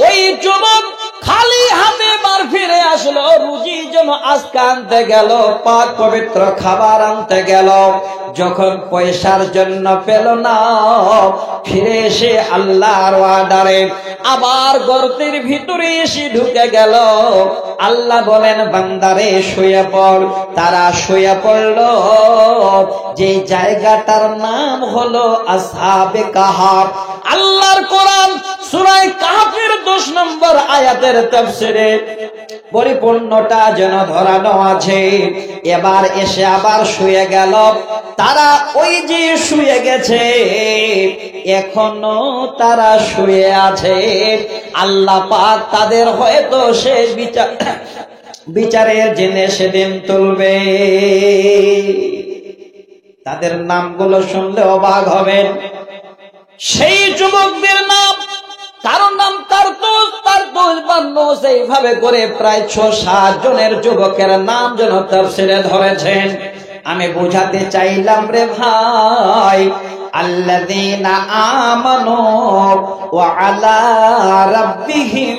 ওই যুবক খালি হাতে বার ফিরে আসলো, রুজি যেন আজকে আনতে গেল, পাক পবিত্র খাবার আনতে গেল, যখন পয়সার জন্য পেল না, ফিরে এসে আল্লাহর ওয়াদারে আবার গর্তের ভিতরে এসে ঢুকে গেল। আল্লাহ বলেন, বান্দারে শুয়ে পড়। তারা শুয়ে পড়ল। যে জায়গাটার নাম হলো আসহাবে কাহাফ। আল্লাহর কোরআন সূরা কাহফের 10 নম্বর আয়াতের তাফসীরে পরিপূর্ণটা যেন ধরানো আছে। এবার এসে আবার শুয়ে গেল। তারা ওই যে শুয়ে গেছে, এখনো তারা শুয়ে আছে। আল্লাহ পাক তাদের হয়তো শেষ বিচারের জেনে সেদিন তুলবে। তাদের নামগুলো শুনলে অবাক হবেন। সেই যুবকদের নাম, কারো নাম কার্তুস, বান্নুস, এইভাবে করে প্রায় 6-7 জনের যুবকের নাম যেন তাফসীরে ধরেছেন। আমি বুঝাতে চাইলাম রে ভাই, আল্লাযীনা আমানু ওয়া আলা রাব্বিহিম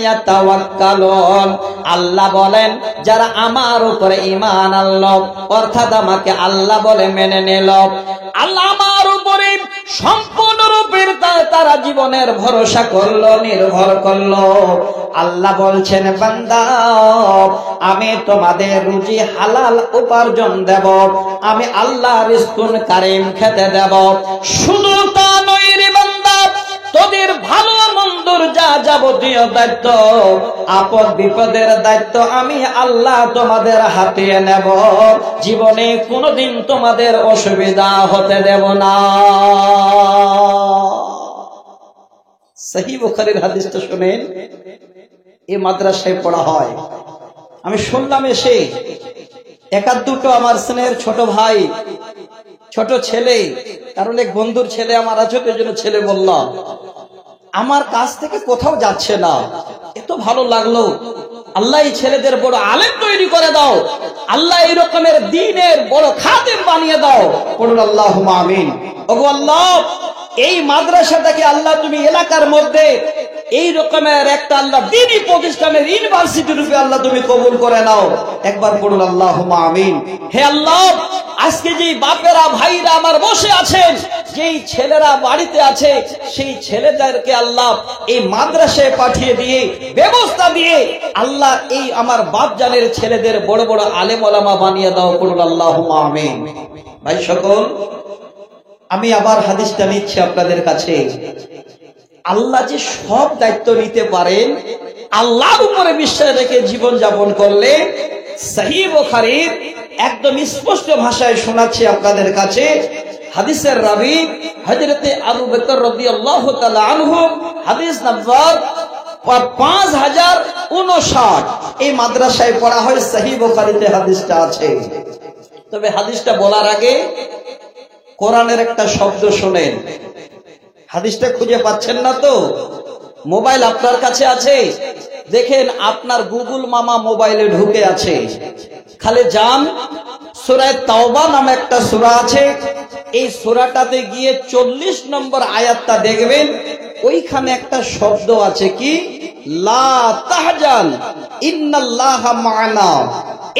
ইয়াতাওয়াক্কালুন। আল্লাহ বলেন, যারা আমার উপরে ঈমান আনলো, অর্থাৎ আমাকে আল্লাহ বলে মেনে নিল, আল্লাহ আমার উপরে সম্পূর্ণরূপে তারা জীবনের ভরসা করলো, নির্ভর করলো। আল্লাহ বলছেন, বান্দা, আমি তোমাদের রুজি হালাল উপার্জন দেব, আমি আল্লাহ রিজকুন কারীম খেতে দেব। শুধু তা নয় রে বান্দা, তোদের ভালো মন্দর যা যাবতীয় দায়িত্ব, আপদ বিপদের দায়িত্ব আমি আল্লাহ তোমাদের হাতে নেব। জীবনে কোনোদিন তোমাদের অসুবিধা হতে দেব না। সহিহ বুখারীর হাদিসটা শুনেন। এই মাদ্রাসায় পড়া হয়। আমি শুনলাম এসে, 1-2 আমার স্নেহের ছোট ভাই, ছোট ছেলে, কারণ এক বন্ধুর ছেলে আমার আছে, তো এই জন্য ছেলে বললাম, আমার কাছ থেকে কোথাও যাচ্ছে না, এত ভালো লাগলো। আল্লাহ এই ছেলেদের বড় আলেম তৈরি করে দাও, আল্লাহ এই রকমের দ্বীনের বড় খাদেম বানিয়ে দাও। বলুন আল্লাহুম্মা আমিন। ওগো আল্লাহ, এই মাদ্রাসাটাকে আল্লাহ তুমি এলাকার মধ্যে এই রকমের একটা আল্লাহ দ্বীনি প্রতিষ্ঠানের ইউনিভার্সিটি রূপে আল্লাহ তুমি কবুল করে নাও। একবার বলুন আল্লাহুম্মা আমিন। হে আল্লাহ, আজকে যে বাপেরা ভাইরা আমার বসে আছেন, যেই ছেলেরা বাড়িতে আছে, সেই ছেলেদেরকে আল্লাহ এই মাদ্রাসায় পাঠিয়ে দিয়ে ব্যবস্থা দিয়ে আল্লাহ এই আমার বাপজানের ছেলেদের বড় বড় আলেম ওলামা বানিয়ে দাও। বলুন আল্লাহুম্মা আমিন। ভাই সকল, আমি আবার হাদিসটা নিচ্ছি আপনাদের কাছে। আল্লাহ যে সব দায়িত্ব নিতে পারেন, আল্লাহর উপরে বিশ্বাস রেখে জীবন যাপন করলে, সহিহ বুখারীর একদম স্পষ্ট ভাষায় শোনাচ্ছি আপনাদের কাছে। হাদিসের রাবী হযরতে আবু বকর রাদিয়াল্লাহু তাআলা আনহু, হাদিস নাম্বার 5059। এই মাদ্রাসায় পড়া হয়, সহিহ বুখারীতে হাদিসটা আছে। তবে হাদিসটা বলার আগে কোরআনের একটা শব্দ শোনেন। হাদিসটা খুঁজে পাচ্ছেন না তো? মোবাইল আপনার কাছে আছে, দেখেন আপনার গুগল মামা মোবাইলে ঢুকে আছে। খালি যান, সূরা তাওবা নামে একটা সূরা আছে, এই সূরাটাতে গিয়ে 40 নম্বর আয়াতটা দেখবেন। ওইখানে একটা শব্দ আছে, কি? লা তাহজান ইন্নাল্লাহা মা'ানা।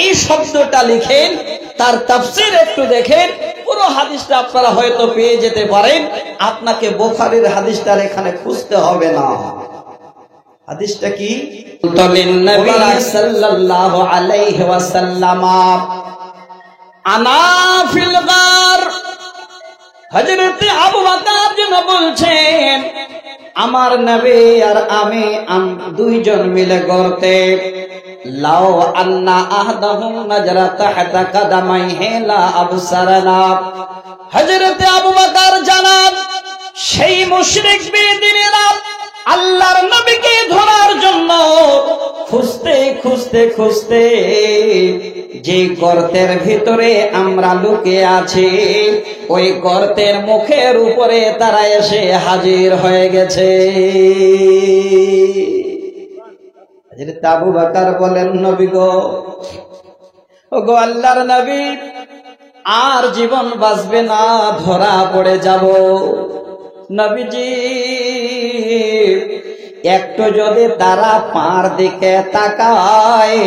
এই শব্দটা লিখেন, তার তাফসীর একটু দেখেন, পুরো হাদিসটা আপনারা হয়তো পেয়ে যেতে পারেন। আপনাকে বুখারীর হাদিসটার এখানে খুঁজতে হবে না। হাদিসটা কি? তলিন নবী সাল্লাল্লাহু আলাইহি ওয়াসাল্লাম আনা ফিল গার। হযরত আবু বকর যেন বলছেন, আমার নবী আর আমি দুইজন মিলে গর্তে। লাউ আন্না আহদাহুম নাজরা তাহতা কাদামাইহি লা আবসারনা। হযরত আবু বকর জানান, সেই মুশরিক বেদিনেরা আল্লাহর নবীকে ধরার জন্য খুঁজতে খুঁজতে খুঁজতে যে গর্তের ভিতরে আমরা লুকিয়ে আছি, ওই গর্তের মুখের উপরে তারা এসে হাজির হয়ে গেছে। হযরত আবু বকর বলেন, নবী গো, ওগো আল্লাহর নবী, আর জীবন বাঁচবে না, ধরা পড়ে যাব। নবীজি, একটু যদি তারা পার দিকে তাকায়,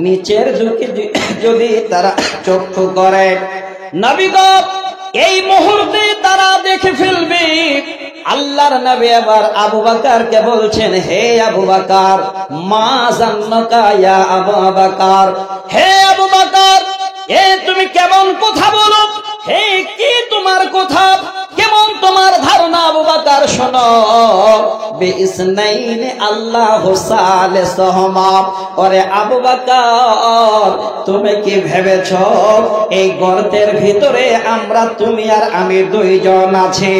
নিচের দিকে যদি তারা চক্ষু করে, নবী গো, এই মুহূর্তে তারা দেখে ফেলবে। আল্লাহর নবী আবার আবু বকরকে বলছেন, হে আবু বকর, মা জান্নাকা ইয়া আবু বকর। হে আবু বকর, তুমি কেমন কথা বলো? হে, কি তোমার কথা, কেমন তোমার ধারণা? আবু বকর, শোনো, বিইসনাইন আল্লাহু সালিসুহুমা। ওরে আবু বকর, তুমি কি ভেবেছো এই গর্তের ভিতরে আমরা, তুমি আর আমি দুইজন আছি?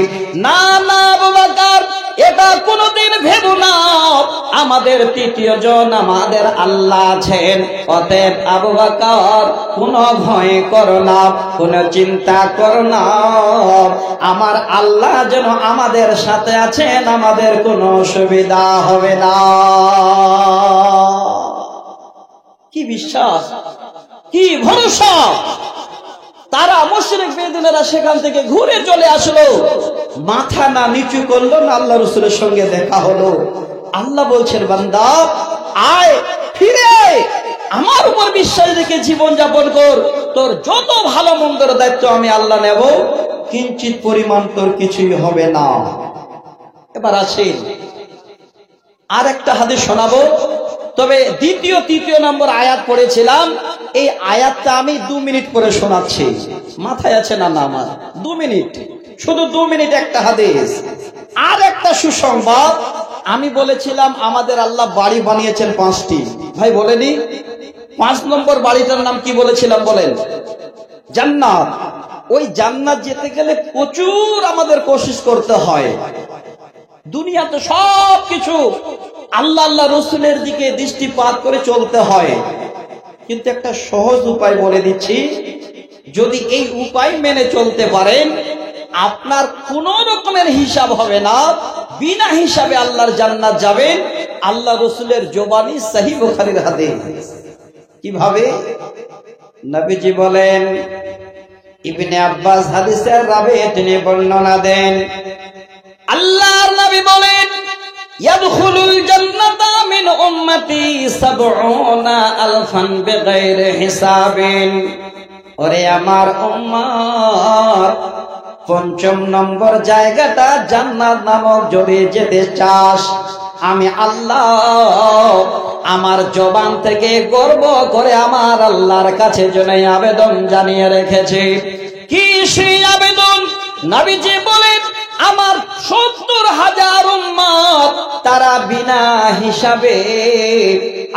না না আবু বকর, এটা কোনদিন ভেবো না। আমাদের তৃতীয় জন, আমাদের আল্লাহ আছেন। অতএব আবু বকর, কোনো ভয় করো না, কোনো চিন্তা করো না। আমার আল্লাহ যেন আমাদের সাথে আছেন, আমাদের কোনো অসুবিধা হবে না। কি বিশ্বাস, কি ভরসা! তারা মুশরিক বেদিনেরা সেখান থেকে ঘুরে চলে আসলো, মাথা না নিচু করলো না, আল্লাহ রাসূলের সঙ্গে দেখা হলো। আল্লাহ বলছেন, বান্দা আয়, ফিরে আয়, আমার উপর বিশ্বাস রেখে জীবন যাপন কর, তোর যত ভালো মন্দের দায়িত্ব আমি আল্লাহ নেব, কিঞ্চিত পরিমাণ তোর কিছুই হবে না। এবার আসেন, আর একটা হাদিস শোনাবো। তবে তৃতীয় নম্বর আয়াত পড়েছিলাম, এই আয়াতটা আমি 2 মিনিট করে শোনাচ্ছি। মাথায় আছে না? না, আমার 2 মিনিট, শুধু 2 মিনিট একটা হাদিস। আর একটা সুসংবাদ, আমি বলেছিলাম আমাদের আল্লাহ বাড়ি বানিয়েছেন 5টি। ভাই বলেনি? 5 নম্বর বাড়িটার নাম কি বলেছিলাম বলেন? জান্নাত। ওই জান্নাত যেতে গেলে প্রচুর আমাদের কোশিশ করতে হয়। দুনিয়াতে সব কিছু আল্লাহ আল্লাহ রসুলের দিকে দৃষ্টিপাত করে চলতে হয়, কিন্তু একটা সহজ উপায় বলে দিচ্ছি। যদি এই উপায় মেনে চলতে পারেন, আপনার কোন রকমের হিসাব হবে না, বিনা হিসাবে আল্লাহর জান্নাত যাবেন। আল্লাহ রসুলের জবানি, সহিহ বুখারীর হাদিস। কিভাবে? নবীজি বলেন, ইবনে আব্বাস হাদিসের রাবি তিনি বর্ণনা দেন, আল্লাহর নবী বলেন, ইয়াদখুলুল জান্নাতা মিন উম্মতি ৭০,০০০ বিগাইরি হিসাবিন। ওরে আমার উম্মত, ৫ম নম্বর জায়গাটা জান্নাত নামক যদি যেতে চাস, আমি আল্লাহ আমার জবান থেকে গর্ব করে আমার আল্লাহর কাছে জন্য আবেদন জানিয়ে রেখেছি। কি সেই আবেদন? নবীজি বলেন, আমার ৭০,০০০ উম্মত তারা বিনা হিসাবে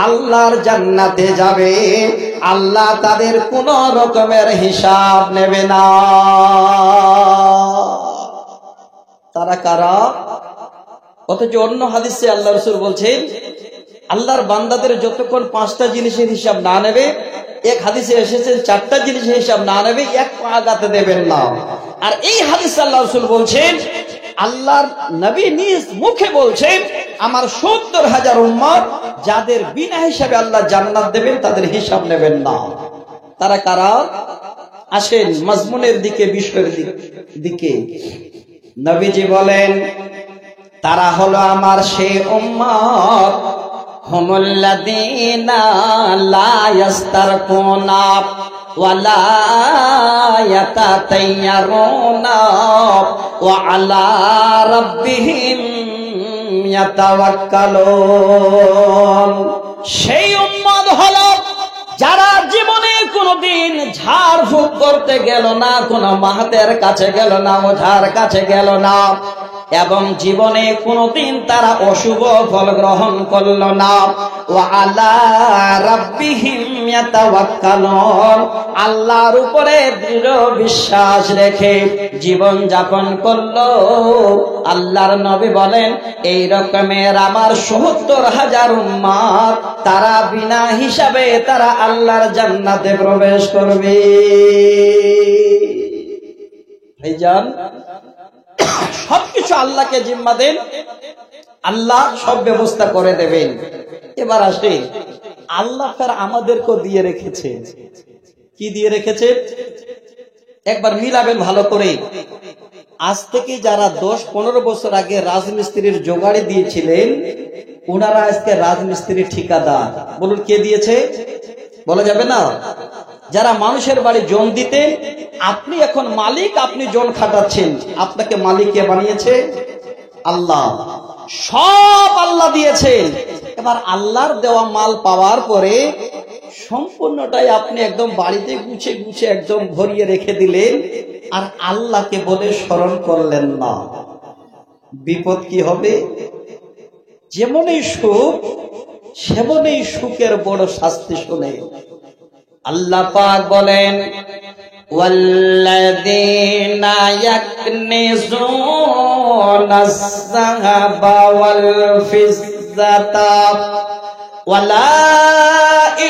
আল্লাহর জান্নাতে যাবে, আল্লাহ তাদের কোন রকমের হিসাব নেবে না। তারা কারা? অথচ অন্য হাদিসে আল্লাহ রাসূল বলছেন, আল্লাহর বান্দাদের যতক্ষণ ৫টা জিনিসের হিসাব না নেবে, এক হাদিসে এসেছে ৪টা জিনিসের হিসাব না নেবে, এক পা আগাতে দেবেন না। আর এই হাদিসে আল্লাহ রাসূল বলছেন, আল্লাহর নবী নিজ মুখে বলছেন, আমার ৭০,০০০ উম্মত যাদের বিনা হিসাবে আল্লাহ জান্নাত দেবেন, তাদের হিসাব নেবেন না। তারা কারা? আসেন মাজমুনের দিকে, বিষয়ের দিকে। নবীজি বলেন, তারা হলো আমার সেই উম্মত, হুমুল্লাযীনা লা ইস্তারকুনা ওয়া লা ইয়াতাতায়্যারুনা ওয়া আলা রাব্বিহিম ইয়াতাওয়াক্কালুন। সেই উম্মত হলো যারা জীবনে কোনদিন ঝাড়ফুঁক করতে গেল না, কোন মাহাতের কাছে গেল না, ওঝার কাছে গেল না, এবং জীবনে কোনদিন তারা অশুভ ফল গ্রহণ করল না। ওয়া আলা রাব্বিহিম ইয়াতাওয়াক্কালুন, আল্লাহর উপরে দৃঢ় বিশ্বাস রেখে জীবন যাপন করল। আল্লাহর নবী বলেন, এই রকমের আমার ৭০,০০০ উম্মত তারা বিনা হিসাবে তারা আল্লাহর জান্নাতে প্রবেশ করবে। ভাইজান, সবকিছু আল্লাহকে জিম্মা দেন, আল্লাহ সব ব্যবস্থা করে দেবেন। এবার আসে, আল্লাহ তার আমাদেরকেও দিয়ে রেখেছে। কি দিয়ে রেখেছে? একবার মিলাবেন ভালো করে। আজ থেকে যারা ১০-১৫ বছর আগে রাজমিস্ত্রির জোগাড়ি দিয়েছিলেন, ওনারা আজকে রাজমিস্ত্রির ঠিকাদার। বলুন কে দিয়েছে? বলা যাবে না। যারা মানুষের বাড়ি জন দিতেন, আপনি এখন মালিক, আপনি জন খাটাচ্ছেন, আপনাকে মালিক কে বানিয়েছে? আল্লাহ। সব আল্লাহ দিয়েছেন। এবার আল্লাহর দেওয়া মাল পাওয়ার পরে সম্পূর্ণটাই আপনি একদম বাড়িতে গুছিয়ে গুছিয়ে একদম ভরিয়ে রেখে দিলেন, আর আল্লাহকে বলে স্মরণ করলেন না। বিপদ কি হবে? যেমনই সুখ, সেমনই সুখের বড় শাস্তি শুনে। আল্লাহ পাক বলেন, ওয়াল্লাযীনা ইয়াকনিজুনাস যাহাবা ওয়াল ফিজ্জাতা ওয়ালা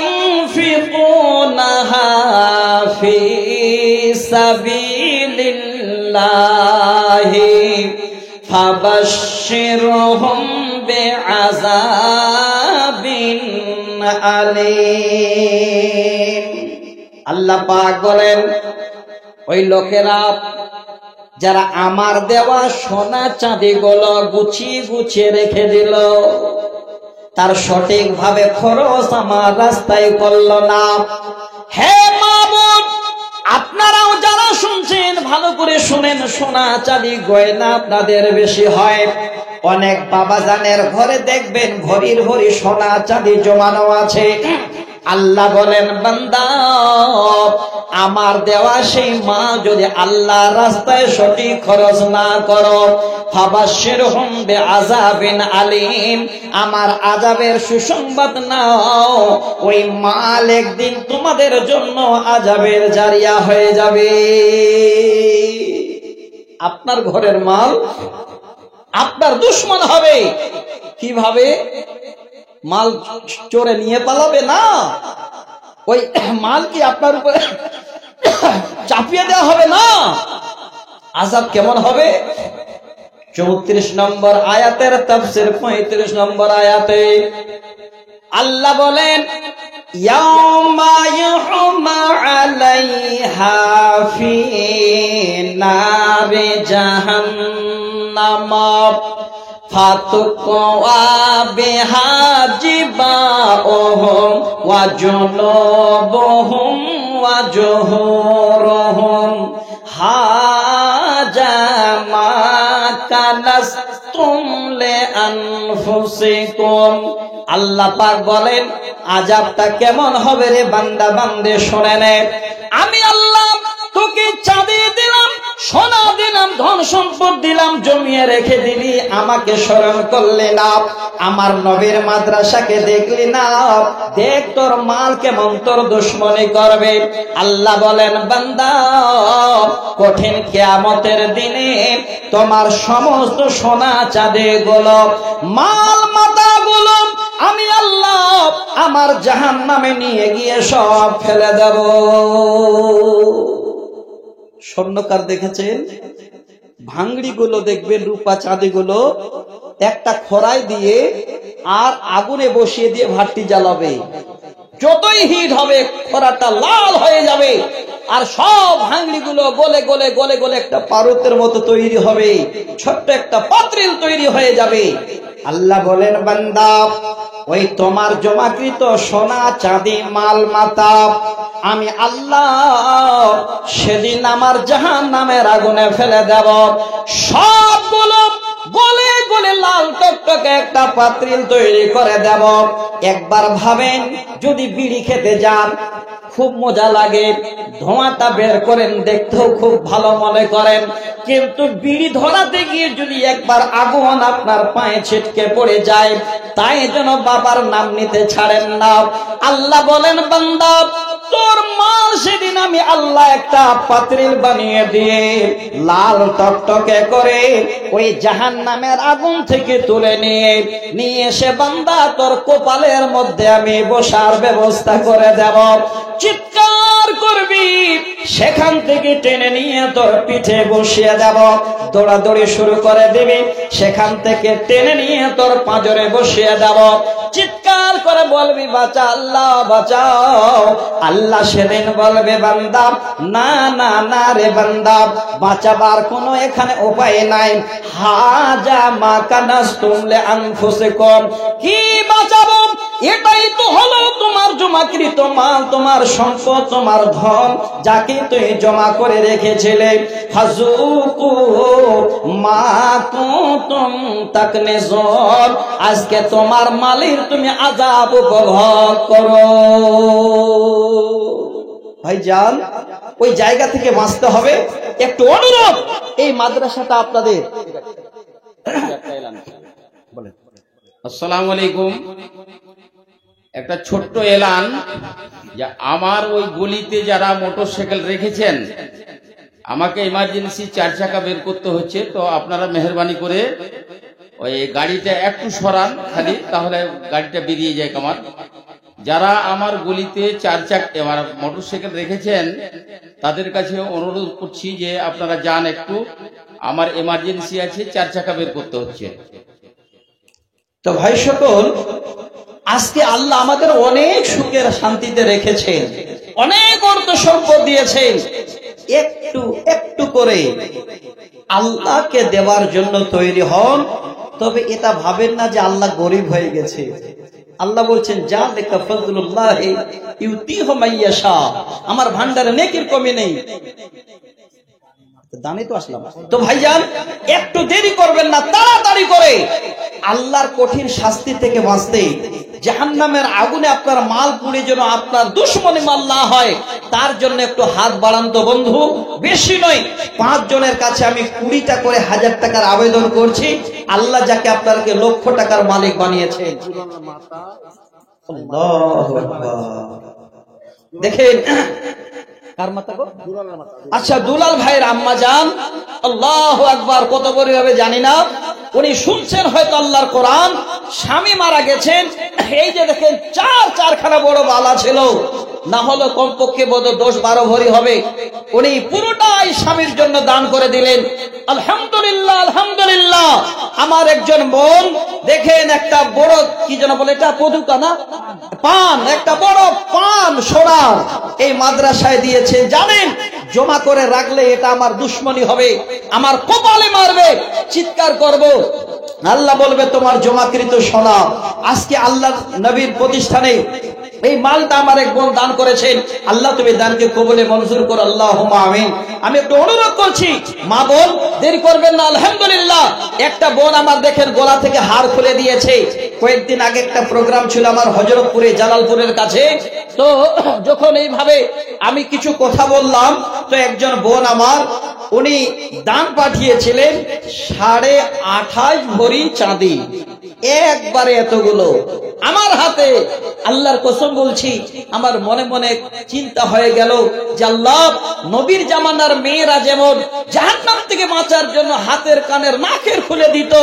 ইনফিকুনাহা ফি সাবিলিল্লাহি ফাবাশশিরহুম বিআযাবিন আলীম। আল্লাহ পাক বলেন, ওই লোকেরা যারা আমার দেওয়া সোনা চাঁদি গুলো গুছিয়ে গুছিয়ে রেখে দিল, তার সঠিক ভাবে খরচ আমার রাস্তায় করল না। হে মাবুদ, আপনারাও যারা শুনছেন ভালো করে শুনেন, সোনা চাঁদি গয়না আপনাদের বেশি হয়। অনেক বাবাজানের ঘরে দেখবেন ভরির ভরি সোনা চাঁদি জমানো আছে। আল্লাহ বলেন, বান্দা, আমার দেওয়া সেই মা যদি আল্লাহর রাস্তায় সঠিক খরচ না করো, ফাবাশশিরহুম বিআযাবিন আলীম, আমার আযাবের সুসংবাদ নাও। ওই মাল একদিন তোমাদের জন্য আযাবের জারিয়া হয়ে যাবে। আপনার ঘরের মাল আপনার দুশমন হবে। কিভাবে? মাল চোরে নিয়ে পালাবে না, ওই মাল কি আপনার উপরে চাপিয়ে দেওয়া হবে না। আযাব কেমন হবে? 34 নম্বর আয়াতের তাফসীর 35 নম্বর আয়াতে আল্লাহ বলেন, ইয়াউমা ইউহমা আলাইহা ফি নারি জাহান্নাম ফাতুকওয়া বিহা জিবাউহুম ওয়া জুনুবুহুম ওয়া জুহুরুহুম হাজা মা কানাসতুম লিআনফুসিকুম। আল্লাহ পাক বলেন, আযাবটা কেমন হবে রে বান্দা বান্দে শুনে নে। আমি আল্লাহ তোকে চাঁদে দিলাম, সোনা দিলাম, ধন সম্পদ দিলাম, জমিয়ে রেখে দিলি, আমাকে স্মরণ করলি না, আমার নবীর মাদ্রাসাকে দেখলি না, দেখ তোর মাল কেমন তোর দুশ্মনী করবে। আল্লাহ বলেন, বান্দা কঠিন কিয়ামতের দিনে তোমার সমস্ত সোনা চাঁদে গুলো, মাল মাতা গুলো আমি আল্লাহ আমার জাহান্নামে নিয়ে গিয়ে সব ফেলে দেব। স্বর্ণকার দেখেছেন? ভাঙড়ি গুলো দেখবেন, রূপা চাঁদি গুলো একটা খড়াই দিয়ে আর আগুনে বসিয়ে দিয়ে ভাট্টি জ্বালাবে, যতই হিট হবে খড়াটা লাল হয়ে যাবে, আর সব ভাঙড়ি গুলো গলে গলে গলে গলে একটা পারতের মতো তৈরি হবে, ছোট্ট একটা পাত্রিল তৈরি হয়ে যাবে। আল্লাহ বলেন, বান্দা ওই তোমার জমাকৃত সোনা চাঁদি মাল মাতা আমি আল্লাহ সেদিন আমার জাহান্নামের আগুনে ফেলে দেব, সবগুলো গলে গলে লাল টকটকে একটা পাত্রিল তৈরি করে দেব। একবার ভাবেন, যদি বিড়ি খেতে যান খুব মজা লাগে, ধোঁয়াটা বের করেন, দেখতেও খুব ভালো মনে করেন, কিন্তু বিড়ি ধরাতে গিয়ে যদি একবার আগুন আপনার পায়ে ছিটকে পড়ে যায়, তাই যেন বাবার নাম নিতে ছাড়েন না। আল্লাহ বলেন, বান্দা তোর মাল সেদিন আমি আল্লাহ একটা পাত্রিল বানিয়ে দিয়ে লাল টকটকে করে ওই জাহান্নামের আগুন থেকে তুলে নিয়ে এসে বান্দা তোর কপালের মধ্যে আমি বসার ব্যবস্থা করে দেব। চিৎকার করবি, সেখান থেকে টেনে নিয়ে তোর পিঠে বসিয়ে দেব, দৌড়াদৌড়ি শুরু করে দিবি, সেখান থেকে টেনে নিয়ে তোর পাঁজরে বসিয়ে দেব, চিৎকার করে বলবি, বাঁচা আল্লাহ বাঁচাও। আল্লাহ সেদিন বলবে, বান্দা না না না রে বান্দা, বাঁচাবার কোনো এখানে উপায় নাই। হাজা মা কানাসতুম লিআনফুসিকুম, কি বাঁচাবো? এটাই তো হলো তোমার জমাকৃত মাল, তোমার সম্পদ, তোমার ধন, যাকে তুই জমা করে রেখেছিলে। ফাজুকু মা কুনতুম তাকনিজুন, আজকে তোমার মালের তুমি আযাব উপভোগ করো। ভাইজান, ওই জায়গা থেকে বাঁচতে হবে। একটু অনুরোধ, এই মাদ্রাসাটা আপনাদের। আসসালামু আলাইকুম। একটা ছোট্ট এলান, যে আমার ওই গলিতে যারা মোটরসাইকেল রেখেছেন, আমাকে ইমার্জেন্সি 4 চাকা বের করতে হচ্ছে, তো আপনারা মেহরবানি করে ওই গাড়িটা একটু সরান খালি, তাহলে গাড়িটা বেরিয়ে যায় আমার। যারা আমার গলিতে 4 চাকা মোটরসাইকেল রেখেছেন তাদের কাছে অনুরোধ করছি যে আপনারা যান একটু, আমার এমার্জেন্সি আছে, 4 চাকা বের করতে হচ্ছে। তো ভাই সকল, আজকে আল্লাহ আমাদের অনেক সুখের শান্তিতে রেখেছেন, অনেক অর্থ সম্পদ দিয়েছেন, একটু একটু করে আল্লাহকে দেওয়ার জন্য তৈরি হন। তবে এটা ভাবেন না যে আল্লাহ গরিব হয়ে গেছে। আল্লাহ বলছেন, যালিকা ফাজলুল্লাহ ইউতিহু মাইয়াশা, আমার ভান্ডারে নেকির কমি নেই। দানে তো আসলাম। তো ভাইজান, একটু দেরি করবেন না, তাড়াতাড়ি করে আল্লাহর কঠিন শাস্তি থেকে বাঁচতে, জাহান্নামের আগুনে আপনার মাল পুড়ে যেন আপনার দুশ্মনী মাল না হয়, তার জন্য একটু হাত বাড়ান তো বন্ধু। বেশি নয়, 5 জনের কাছে আমি 20টা করে 1000 টাকার আবেদন করছি। আল্লাহ যাকে আপনাকে লক্ষ টাকার মালিক বানিয়েছেন। আল্লাহু আকবার। দেখেন কার মাতা গো? আচ্ছা, দুলাল ভাইয়ের আম্মা জান, আল্লাহু আকবার, কত করে হবে জানি না, উনি শুনছেন হয়তো আল্লাহর কোরআন। স্বামী মারা গেছেন, এই যে দেখেন চারখানা বড় বালা ছিল, না হলে কমপক্ষে বোধ 10-12 ভরি হবে। উনি পুরোটাই স্বামীর জন্য দান করে দিলেন। আলহামদুলিল্লাহ, আলহামদুলিল্লাহ। আমার একজন বোন দেখেন একটা বড় কি যেন বলে, এটা পদুকা না পান, একটা বড় পান সোনার এই মাদ্রাসায় দিয়েছে। জানেন জমা করে রাখলে এটা আমার দুশ্মনী হবে, আমার কপালে মারবে, চিৎকার করব। আল্লাহ বলবে তোমার জমাকৃত সোনা আজকে আল্লাহর নবীর প্রতিষ্ঠানে এই মালটা আমার এক বোন দান করেছেন। আল্লাহ তুমি দানকে কবুলে মঞ্জুর করো, আল্লাহুম্মা আমিন। আমি একটু অনুরোধ করছি, মা বোন দেরি করবেন না। আলহামদুলিল্লাহ, একটা বোন আমার দেখেন গলা থেকে হার খুলে দিয়েছে। কয়েকদিন আগে একটা প্রোগ্রাম ছিল আমার হযরতপুরে, জালালপুরের কাছে। তো যখন এইভাবে আমি কিছু কথা বললাম, তো একজন বোন আমার উনি দান পাঠিয়েছিলেন 28.5 ভরি চাঁদি, একবারে এতগুলো আমার হাতে। আল্লাহর কসম বলছি, আমার মনে মনে চিন্তা হয়ে গেল যে আল্লাহ, নবীর জামানার মেয়েরা যেমন জাহান্নাম থেকে বাঁচার জন্য হাতের কানের নাকের খুলে দিত,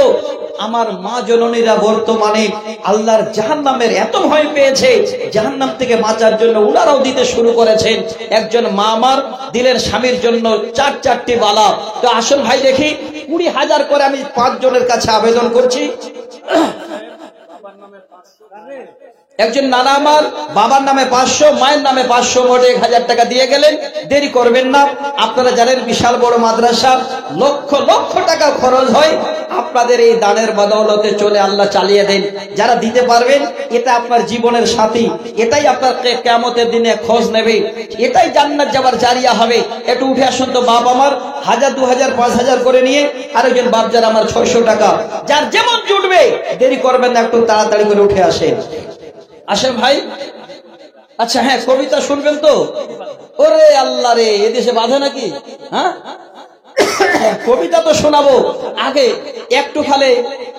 আমার মা জননীরা বর্তমানে আল্লাহর জাহান্নামের এত ভয় পেয়েছে, জাহান্নাম থেকে বাঁচার জন্য উনারাও দিতে শুরু করেছেন। একজন মা আমার দিলেন স্বামীর জন্য 4-4টি বালা। তো আসুন ভাই দেখি, 20,000 করে আমি 5 জনের কাছে আবেদন করছি। একজন নানা আমার বাবার নামে 500, মায়ের নামে 500, মোট 1,000 টাকা দিয়ে গেলেন। দেরি করবেন না। আপনারা জানেন বিশাল বড় মাদ্রাসা, লক্ষ লক্ষ টাকা খরচ হয়। আপনাদের এই দানের বদৌলতে চলে আল্লাহ চালিয়ে দেন। যারা দিতে পারবেন, এটা আপনার জীবনের সাথী, এটাই আপনার কিয়ামতের দিনে খোঁজ নেবে, এটাই জান্নাত যাওয়ার জারিয়া হবে। একটু উঠে আসুন তো বাপ আমার, 1000, 2000, 5000 করে নিয়ে। আরেকজন বাপ যার আমার 600 টাকা, যার যেমন জুটবে, দেরি করবেন না, একটু তাড়াতাড়ি করে উঠে আসেন। আসেন ভাই। আচ্ছা হ্যাঁ, কবিতা শুনবেন তো? ওরে আল্লাহ রে, এদেশে বাধা নাকি? হ্যাঁ, কবিতা তো শোনাবো। আগে একটু খালে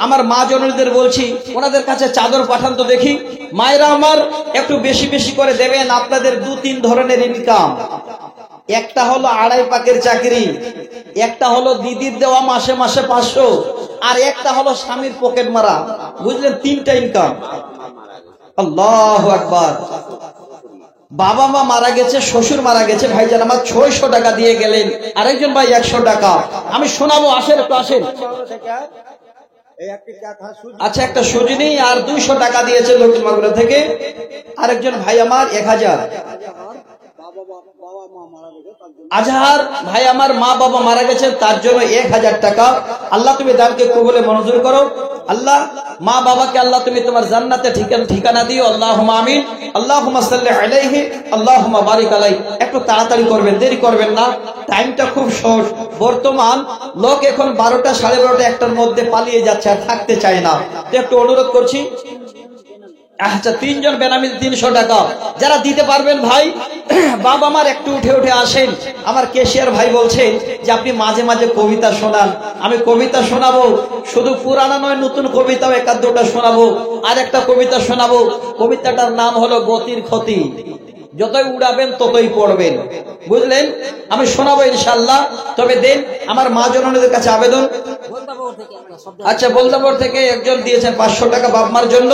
আমার মা জননীদের বলছি, ওনাদের কাছে চাদর পাঠান তো দেখি। মায়েরা আমার একটু বেশি বেশি করে দেবেন। আপনাদের 2-3 ধরনের ইনকাম, একটা হলো 2.5 পাকের চাকরি, একটা হলো দিদির দেওয়া মাসে মাসে 500, আর একটা হলো স্বামীর পকেট মারা। বুঝলেন, 3টা ইনকাম। আল্লাহু আকবার। বাবা মা মারা গেছে, শ্বশুর মারা গেছে, ভাইজান আমার 600 টাকা দিয়ে গেলেন। আরেকজন ভাই 100 টাকা। আমি শোনাবো, আসেন একটু আসেন। আচ্ছা, একটা সজনী আর 200 টাকা দিয়েছে লক্ষ্মীমাগুড়া থেকে। আরেকজন ভাই আমার 1000। আজহার ভাই আমার মা বাবা মারা গেছেন, তার জন্য 1000 টাকা। আল্লাহ তুমি দানকে কবুলে মঞ্জুর করো। আল্লাহ মা বাবাকে আল্লাহ তুমি তোমার জান্নাতে ঠিকানা দিও, আল্লাহুম্মা আমিন। আল্লাহুম্মা সাল্লি আলাইহি, আল্লাহুম্মা বারিক আলাইহি। একটু তাড়াতাড়ি করবেন, দেরি করবেন না। টাইমটা খুব শর্ট। বর্তমান লোক এখন 12টা, 12:30, 1টার মধ্যে পালিয়ে যাচ্ছে, আর থাকতে চায় না। তো একটু অনুরোধ করছি। আচ্ছা, 3 জন বেনামি 300 টাকা। যারা দিতে পারবেন ভাই, বাবা আমার একটু উঠে উঠে আসেন। আমার কেশিয়ার ভাই বলছেন যে আপনি মাঝে মাঝে কবিতা শোনান। আমি কবিতা শোনাবো, শুধু পুরানা নয়, নতুন কবিতাও 1-2টা শোনাবো। আর একটা কবিতা শোনাবো, কবিতাটার নাম হলো গতির ক্ষতি। যতই উড়াবেন ততই পড়বেন, বুঝলেন? আমি শোনাবো ইনশাআল্লাহ। তবে দেন আমার মা জননীদের কাছে আবেদন। আচ্ছা, বলদাপুর থেকে একজন দিয়েছেন 500 টাকা বাপ মার জন্য।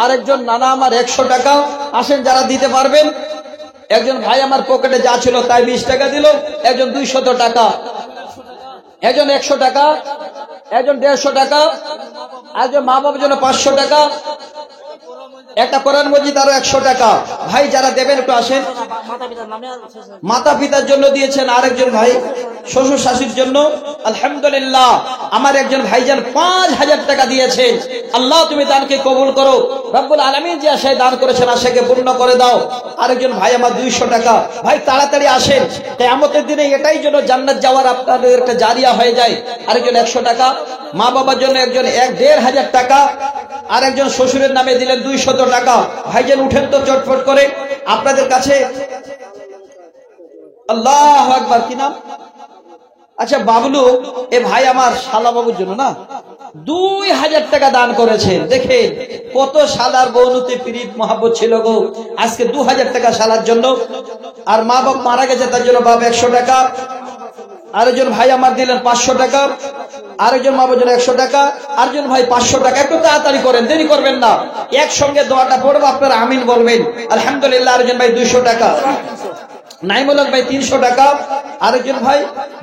আরেকজন নানা আমার 100 টাকা। আসেন যারা দিতে পারবেন। একজন ভাই আমার পকেটে যা ছিল তাই 20 টাকা দিল। একজন 200 টাকা, একজন 100 টাকা, একজন 150 টাকা, একজন মা বাবার জন্য 500 টাকা, একটা কোরআন মসজিদ আরো 100 টাকা। ভাই যারা দেবেন একটু আসেন। মাতা পিতার জন্য দিয়েছেন আরেকজন ভাই, শ্বশুর শাশুড়ির জন্য। আলহামদুলিল্লাহ, আমার একজন ভাইজান 5000 টাকা দিয়েছেন। আল্লাহ তুমি দানকে কবুল করো, রব্বুল আলামিন যে আশায় দান করেছেন আশাকে পূর্ণ করে দাও। আরেকজন ভাই আমার 200 টাকা। ভাই তাড়াতাড়ি আসেন, কিয়ামতের দিনে এটাই যেন জান্নাত যাওয়ার আপনাদের একটা জারিয়া হয়ে যায়। আরেকজন 100 টাকা। মা বাবার জন্য একজন 1,500 টাকা। আর একজন শ্বশুরের নামে দিলেন 200 টাকা। ভাইজান উঠেন তো চটফট করে। আপনাদের কাছে আল্লাহু আকবার। কি নাম? আচ্ছা, বাবলু। এ ভাই আমার শালা বাবুর জন্য না 2000 টাকা দান করেছেন। দেখেন কত শালার বউনুতে প্রীত মহব্বত ছিল গো। আজকে 2000 টাকা শালার জন্য। আর মা বাবা মারা গেছে তার জন্য বাবা 100 টাকা। আরেকজন ভাই আমার দিলেন 500 টাকা। আরেকজন মা বোনের জন্য 100 টাকা, আরেকজন ভাই 500 টাকা। একটু তাড়াতাড়ি করেন, দেরি করবেন না। একসঙ্গে দোয়াটা পড়বো, আপনারা আমিন বলবেন। আলহামদুলিল্লাহ। আরেকজন ভাই 200 টাকা, নাইমুল হক ভাই 300 টাকা, আরেকজন ভাই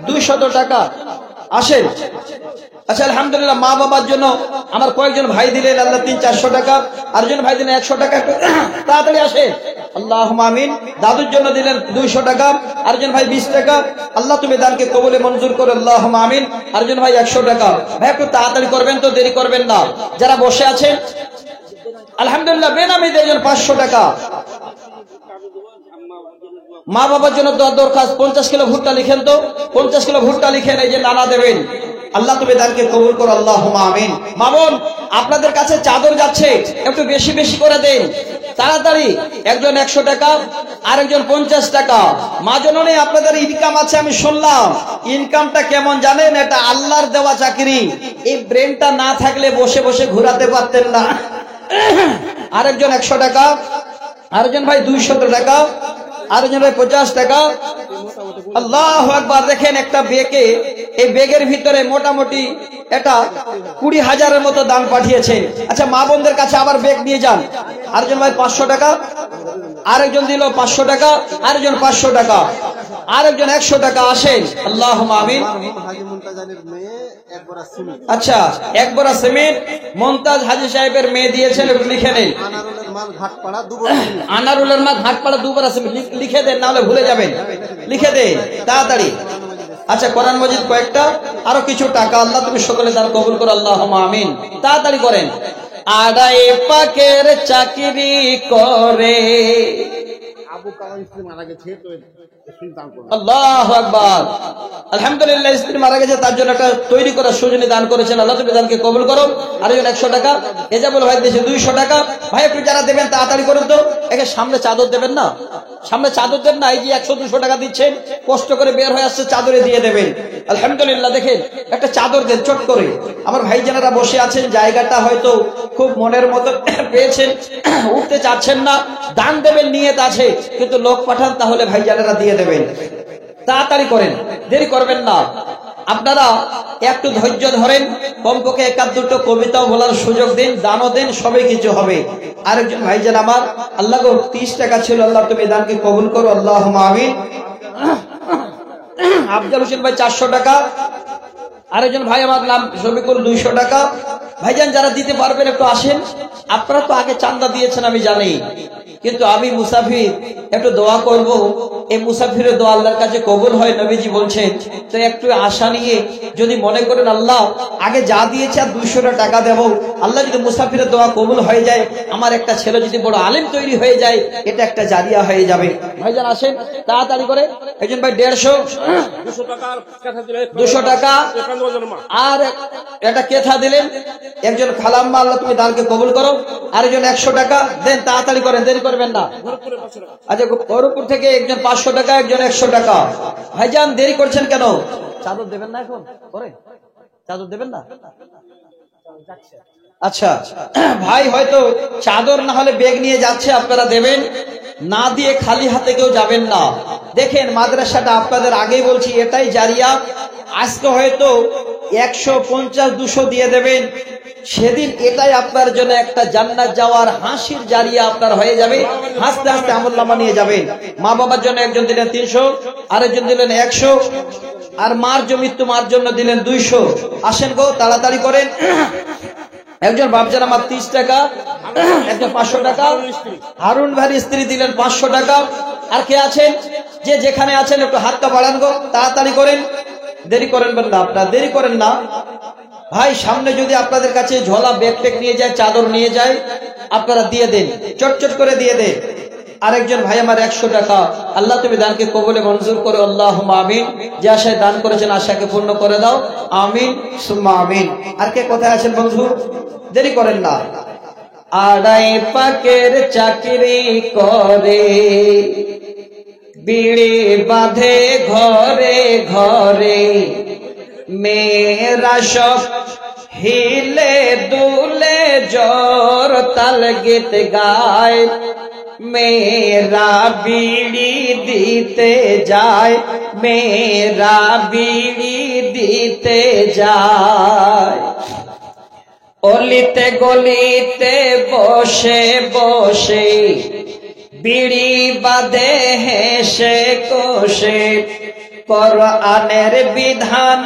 200 টাকা। আসেন। আচ্ছা আলহামদুলিল্লাহ। মা বাবার জন্য আমার কয়েকজন ভাই দিলেন আল্লাহ 300-400 টাকা, আরেকজন ভাই দিলেন 100 টাকা। একটু তাড়াতাড়ি আসে। আল্লাহুম্মা আমিন। দাদুর জন্য দিলেন 200 টাকা, আরেকজন ভাই 20 টাকা। আল্লাহ তুমি দানকে কবুলে মঞ্জুর করো, আল্লাহুম্মা আমিন। আরেকজন ভাই 100 টাকা। ভাই একটু তাড়াতাড়ি করবেন তো, দেরি করবেন না। যারা বসে আছেন আলহামদুলিল্লাহ বেনামিদের জন্য 500 টাকা। মা বাবার জন্য দরখাস্ত 50 কিলো ভুট্টা লিখেন তো, 50 কিলো ভুট্টা লিখেন, এই যে নানা দেবেন। আল্লাহ তুমি দানকে কবুল করো, আল্লাহুম্মা আমিন। মা বোন আপনাদের কাছে চাদর যাচ্ছে, একটু বেশি বেশি করে দেন তাড়াতাড়ি। একজন 100 টাকা, আরেকজন 50 টাকা। মা জননী আপনাদের ইনকাম আছে আমি শুনলাম। ইনকামটা কেমন জানেন? এটা আল্লাহর দেওয়া চাকরি। এই ব্রেনটা না থাকলে বসে বসে ঘোরাতে পারতেন না। আরেকজন 100 টাকা, আরেকজন ভাই 200 টাকা, আরেকজন ভাই 50 টাকা। আল্লাহু আকবার। দেখেন একটা বেগে, এই বেগের ভিতরে মোটামুটি এটা 20,000-এর মতো দান পাঠিয়েছে। আচ্ছা মা বোনদের কাছে আবার বেগ নিয়ে যান। আরেকজন ভাই 500 টাকা, আরেকজন দিল 500 টাকা, আরেকজন 500 টাকা, আরেকজন 100 টাকা। আসেন। আল্লাহুম্মা আমিন। আচ্ছা, এক বড়া সিমেন্ট মমতাজ হাজী সাহেবের মেয়ে দিয়েছেন, একটু লিখে নেন। আনারুলের মা ঘাটপাড়া 2 বড়া সিমেন্ট লিখে দেন, না হলে ভুলে যাবেন। লিখে দেন তাড়াতাড়ি। আচ্ছা কোরআন মজিদ কয়েকটা, আরো কিছু টাকা। আল্লাহ তুমি সকলে দান কবুল করো, আল্লাহুম্মা আমিন। তাড়াতাড়ি করেন। আড়াই পাকের চাকরি করে আল্লাহু আকবার। আলহামদুলিল্লাহ। স্ত্রী মারা গেছে, তার জন্য একটা তৈরি করা সজনী দান করেছেন, আল্লাহ তুমি দানকে কবুল করো। আরেকজন 100 টাকা। এজাবুল ভাই দিয়েছে 200 টাকা। ভাই একটু যারা দেবেন তাড়াতাড়ি করুন তো। একে সামনে চাদর দেবেন না, সামনে চাদর দেন না। এই যে 100-200 টাকা দিচ্ছেন, কষ্ট করে বের হয়ে আসছে, চাদরে দিয়ে দেবেন। আলহামদুলিল্লাহ। দেখেন একটা চাদর দেন চট করে। আমার ভাই যারা বসে আছেন, জায়গাটা হয়তো খুব মনের মতো পেয়েছেন, উঠতে চাচ্ছেন না, দান দেবেন নিয়ত আছে, কিন্তু লোক পাঠান, তাহলে ভাই যারা দিয়ে দেবেন। তাড়াতাড়ি করেন, দেরি করবেন না। আপনারা একটু ধৈর্য ধরেন, কমপক্ষে 1-2টো কবিতাও বলার সুযোগ দিন, দানও দেন, সবই কিছু হবে। আরেকজন ভাইজান আমার, আল্লাহ গো 30 টাকা ছিল, আল্লাহ তুমি দানকে কবুল করো, আল্লাহুম্মা আমিন। আফজাল হোসেন ভাই 400 টাকা। আরেকজন ভাই আমার নাম শফিকুল 200 টাকা। ভাইজান যারা দিতে পারবেন একটু আসেন। আপনারা তো আগে চান্দা দিয়েছেন আমি জানি, কিন্তু আমি মুসাফির, একটু দোয়া করব। এই মুসাফিরের দোয়া আল্লাহর কাছে কবুল হয়, নবীজি বলছেন। তো একটু আশা নিয়ে যদি মনে করেন আল্লাহ আগে যা দিয়েছে আর 200 টাকা দেবো, আল্লাহ যদি মুসাফিরের দোয়া কবুল হয়ে যায়, আমার একটা ছেলে যদি বড় আলেম তৈরি হয়ে যায়, এটা একটা জারিয়া হয়ে যাবে। ভাইজান আসেন তাড়াতাড়ি করে। একজন ভাই 200 টাকা, আর এটা কেথা দিলেন। একজন খালাম্মা, আল্লাহ তুমি দানকে কবুল করো। আরেকজন 100 টাকা দেন, তাড়াতাড়ি করেন, দেরি করবেন না। আচ্ছা গৌরবপুর থেকে একজন 500 টাকা, একজন 100 টাকা। ভাইজান দেরি করছেন কেন? চাদর দেবেন না এখন? করে চাদর দেবেন না? আচ্ছা ভাই হয়তো চাদর না হলে বেগ নিয়ে যাচ্ছে, আপনারা দেবেন। না দিয়ে খালি হাতে কেউ যাবেন না। দেখেন মাদ্রাসাটা আপনাদের আগেই বলছি, এটাই জারিয়া। আজকে হয়তো 150-200 দিয়ে দেবেন, সেদিন এটাই আপনার জন্য একটা জান্নাত যাওয়ার হাসির জারিয়া আপনার হয়ে যাবে। হাসতে হাসতে আমলনামা নিয়ে যাবেন। মা বাবার জন্য একজন দিলেন 300, আরেকজন দিলেন 100, আর মার মৃত্যু মার জন্য দিলেন 200। আসেন গো তাড়াতাড়ি করেন। একজন বাপজান আমার 30 টাকা, একজন 500 টাকা। হারুন ভাইয়ের স্ত্রী দিলেন 500 টাকা। আর কে আছেন? যে যেখানে আছেন একটু হাতটা বাড়ান গো, তাড়াতাড়ি করেন, দেরি করেন না। আপনারা দেরি করেন না ভাই। সামনে যদি আপনাদের কাছে ঝোলা ব্যাগ টেক নিয়ে যায়, চাদর নিয়ে যায়, আপনারা দিয়ে দেন, চটচট করে দিয়ে দেন। আরেকজন ভাই আমার 100 টাকা। আল্লাহ তুমি দানকে কবুলে মঞ্জুর করো, আল্লাহুম্মা আমিন। যে আশায় দান করেছেন আশাকে পূর্ণ করে দাও, আমিন সুম্মা আমিন। আর কে কোথায় আছেন বন্ধু? দেরি করেন না। আড়াই পাকের চাকরি করে, বিড়ি বাঁধে ঘরে ঘরে, মেয়েরা সব হিলে দুলে জোর তাল গীত গায়, মেরা বিড়ি দিতে যায়, মেরা বিড়ি দিতে যায়। অলিতে গলিতে বসে বসে বিড়ি বাঁধে হেসে কষে, কোরআনের বিধান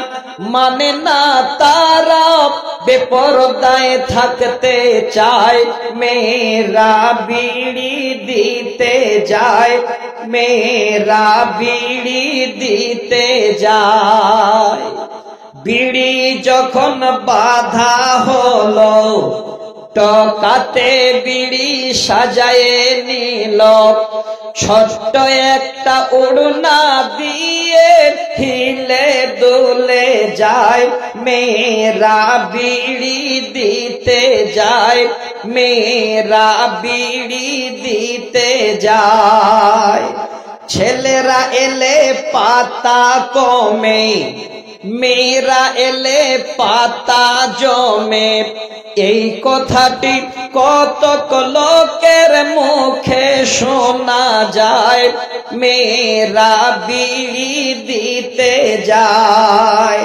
মানে না তারা, বেপরদায় থাকতে চায়। মেরা বিড়ি দিতে যায়, মেরা বিড়ি দিতে যায়। বিড়ি যখন বাধা হলো, টকাতে বিড়ি সাজায়ে নিল, ছোট্ট একটা ওড়না দিয়ে হিলে দুলে যায়। মেরা বিড়ি দিতে যায়, মেরা বিড়ি দিতে যায়। ছেলেরা এলে পাতা কমে, মেয়েরা এলে পাতা জমে, এই কথাটি কত লোকের মুখে শোনা যায়। মেয়েরা বিড়ি দিতে যায়,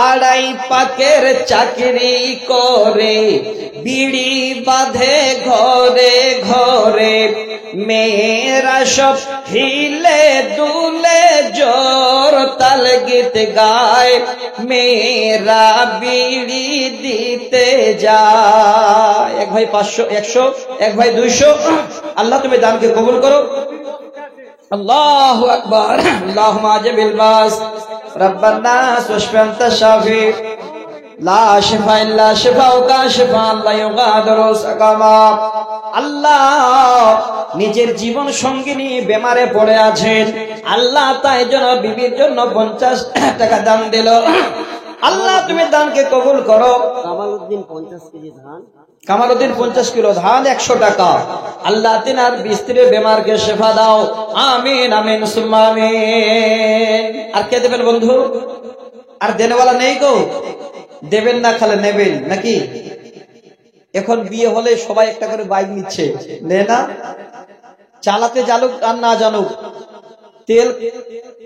আড়াই পাকের চাকরি করে বিড়ি বাঁধে ঘরে ঘরে। মেয়েরা সব হিলে দুলে জোর তাল গীত গায়, মেয়েরা বিড়ি দিতে যায়। এক ভাই 500, 100, এক ভাই 200। আল্লাহ তুমি দানকে কবুল করো। আল্লাহু আকবার। আল্লাহুম্মা আজিবিল বাস রব্বানা ওয়াশফি আনতা শাফি লা শিফা ইল্লা শিফাউকা শিফাআন লা ইউগাদিরু সাকামা। আল্লাহ নিজের জীবন সঙ্গিনী বেমারে পড়ে আছেন, আল্লাহ তাই জন্য বিবির জন্য 50 টাকা দান দিল। আল্লাহ তুমি দানকে কবুল করো। কামালউদ্দিন 50 কেজি ধান, কামালউদ্দিন 50 কিলো ধান, 100 টাকা। আল্লাহ তিনার স্ত্রীর বেমারকে শেফা দাও। আমিন আমিন সুম্মা আমিন। আর কে দেবেন বন্ধু? আর দেনেওয়ালা নেই গো? দেবেন না, খালে নেবেন নাকি? এখন বিয়ে হলে সবাই একটা করে বাইক নিচ্ছে, নে না? চালাতে জানুক আর না জানুক, তেল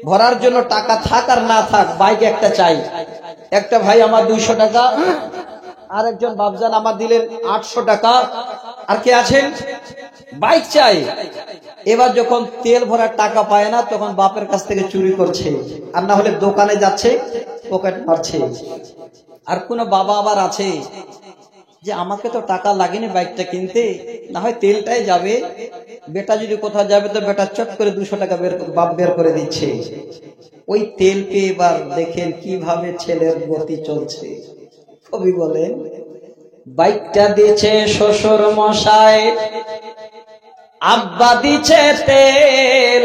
ভরার জন্য টাকা থাক আর না থাক, বাইক একটা চাই। একটা ভাই আমার 200 টাকা, আর একজন বাবজান আমার দিলেন 800 টাকা। আর কে আছেন? বাইক চাই। এবার যখন তেল ভরার টাকা পায় না, তখন বাপের কাছ থেকে চুরি করছে, আর না হলে দোকানে যাচ্ছে পকেট মারছে। আর কোন বাবা আবার আছে যে আমাকে তো টাকা লাগেনি বাইকটা কিনতে, না হয় তেলটাই যাবে, বেটা যদি কোথাও যাবে তো বেটা চট করে 200 টাকা বাপ বের করে দিচ্ছে। ওই তেল পেয়ে এবার দেখেন কিভাবে ছেলের গতি চলছে। কবি বলেন, বাইকটা দিচ্ছে শ্বশুর মশাই, আব্বা দিচ্ছে তেল,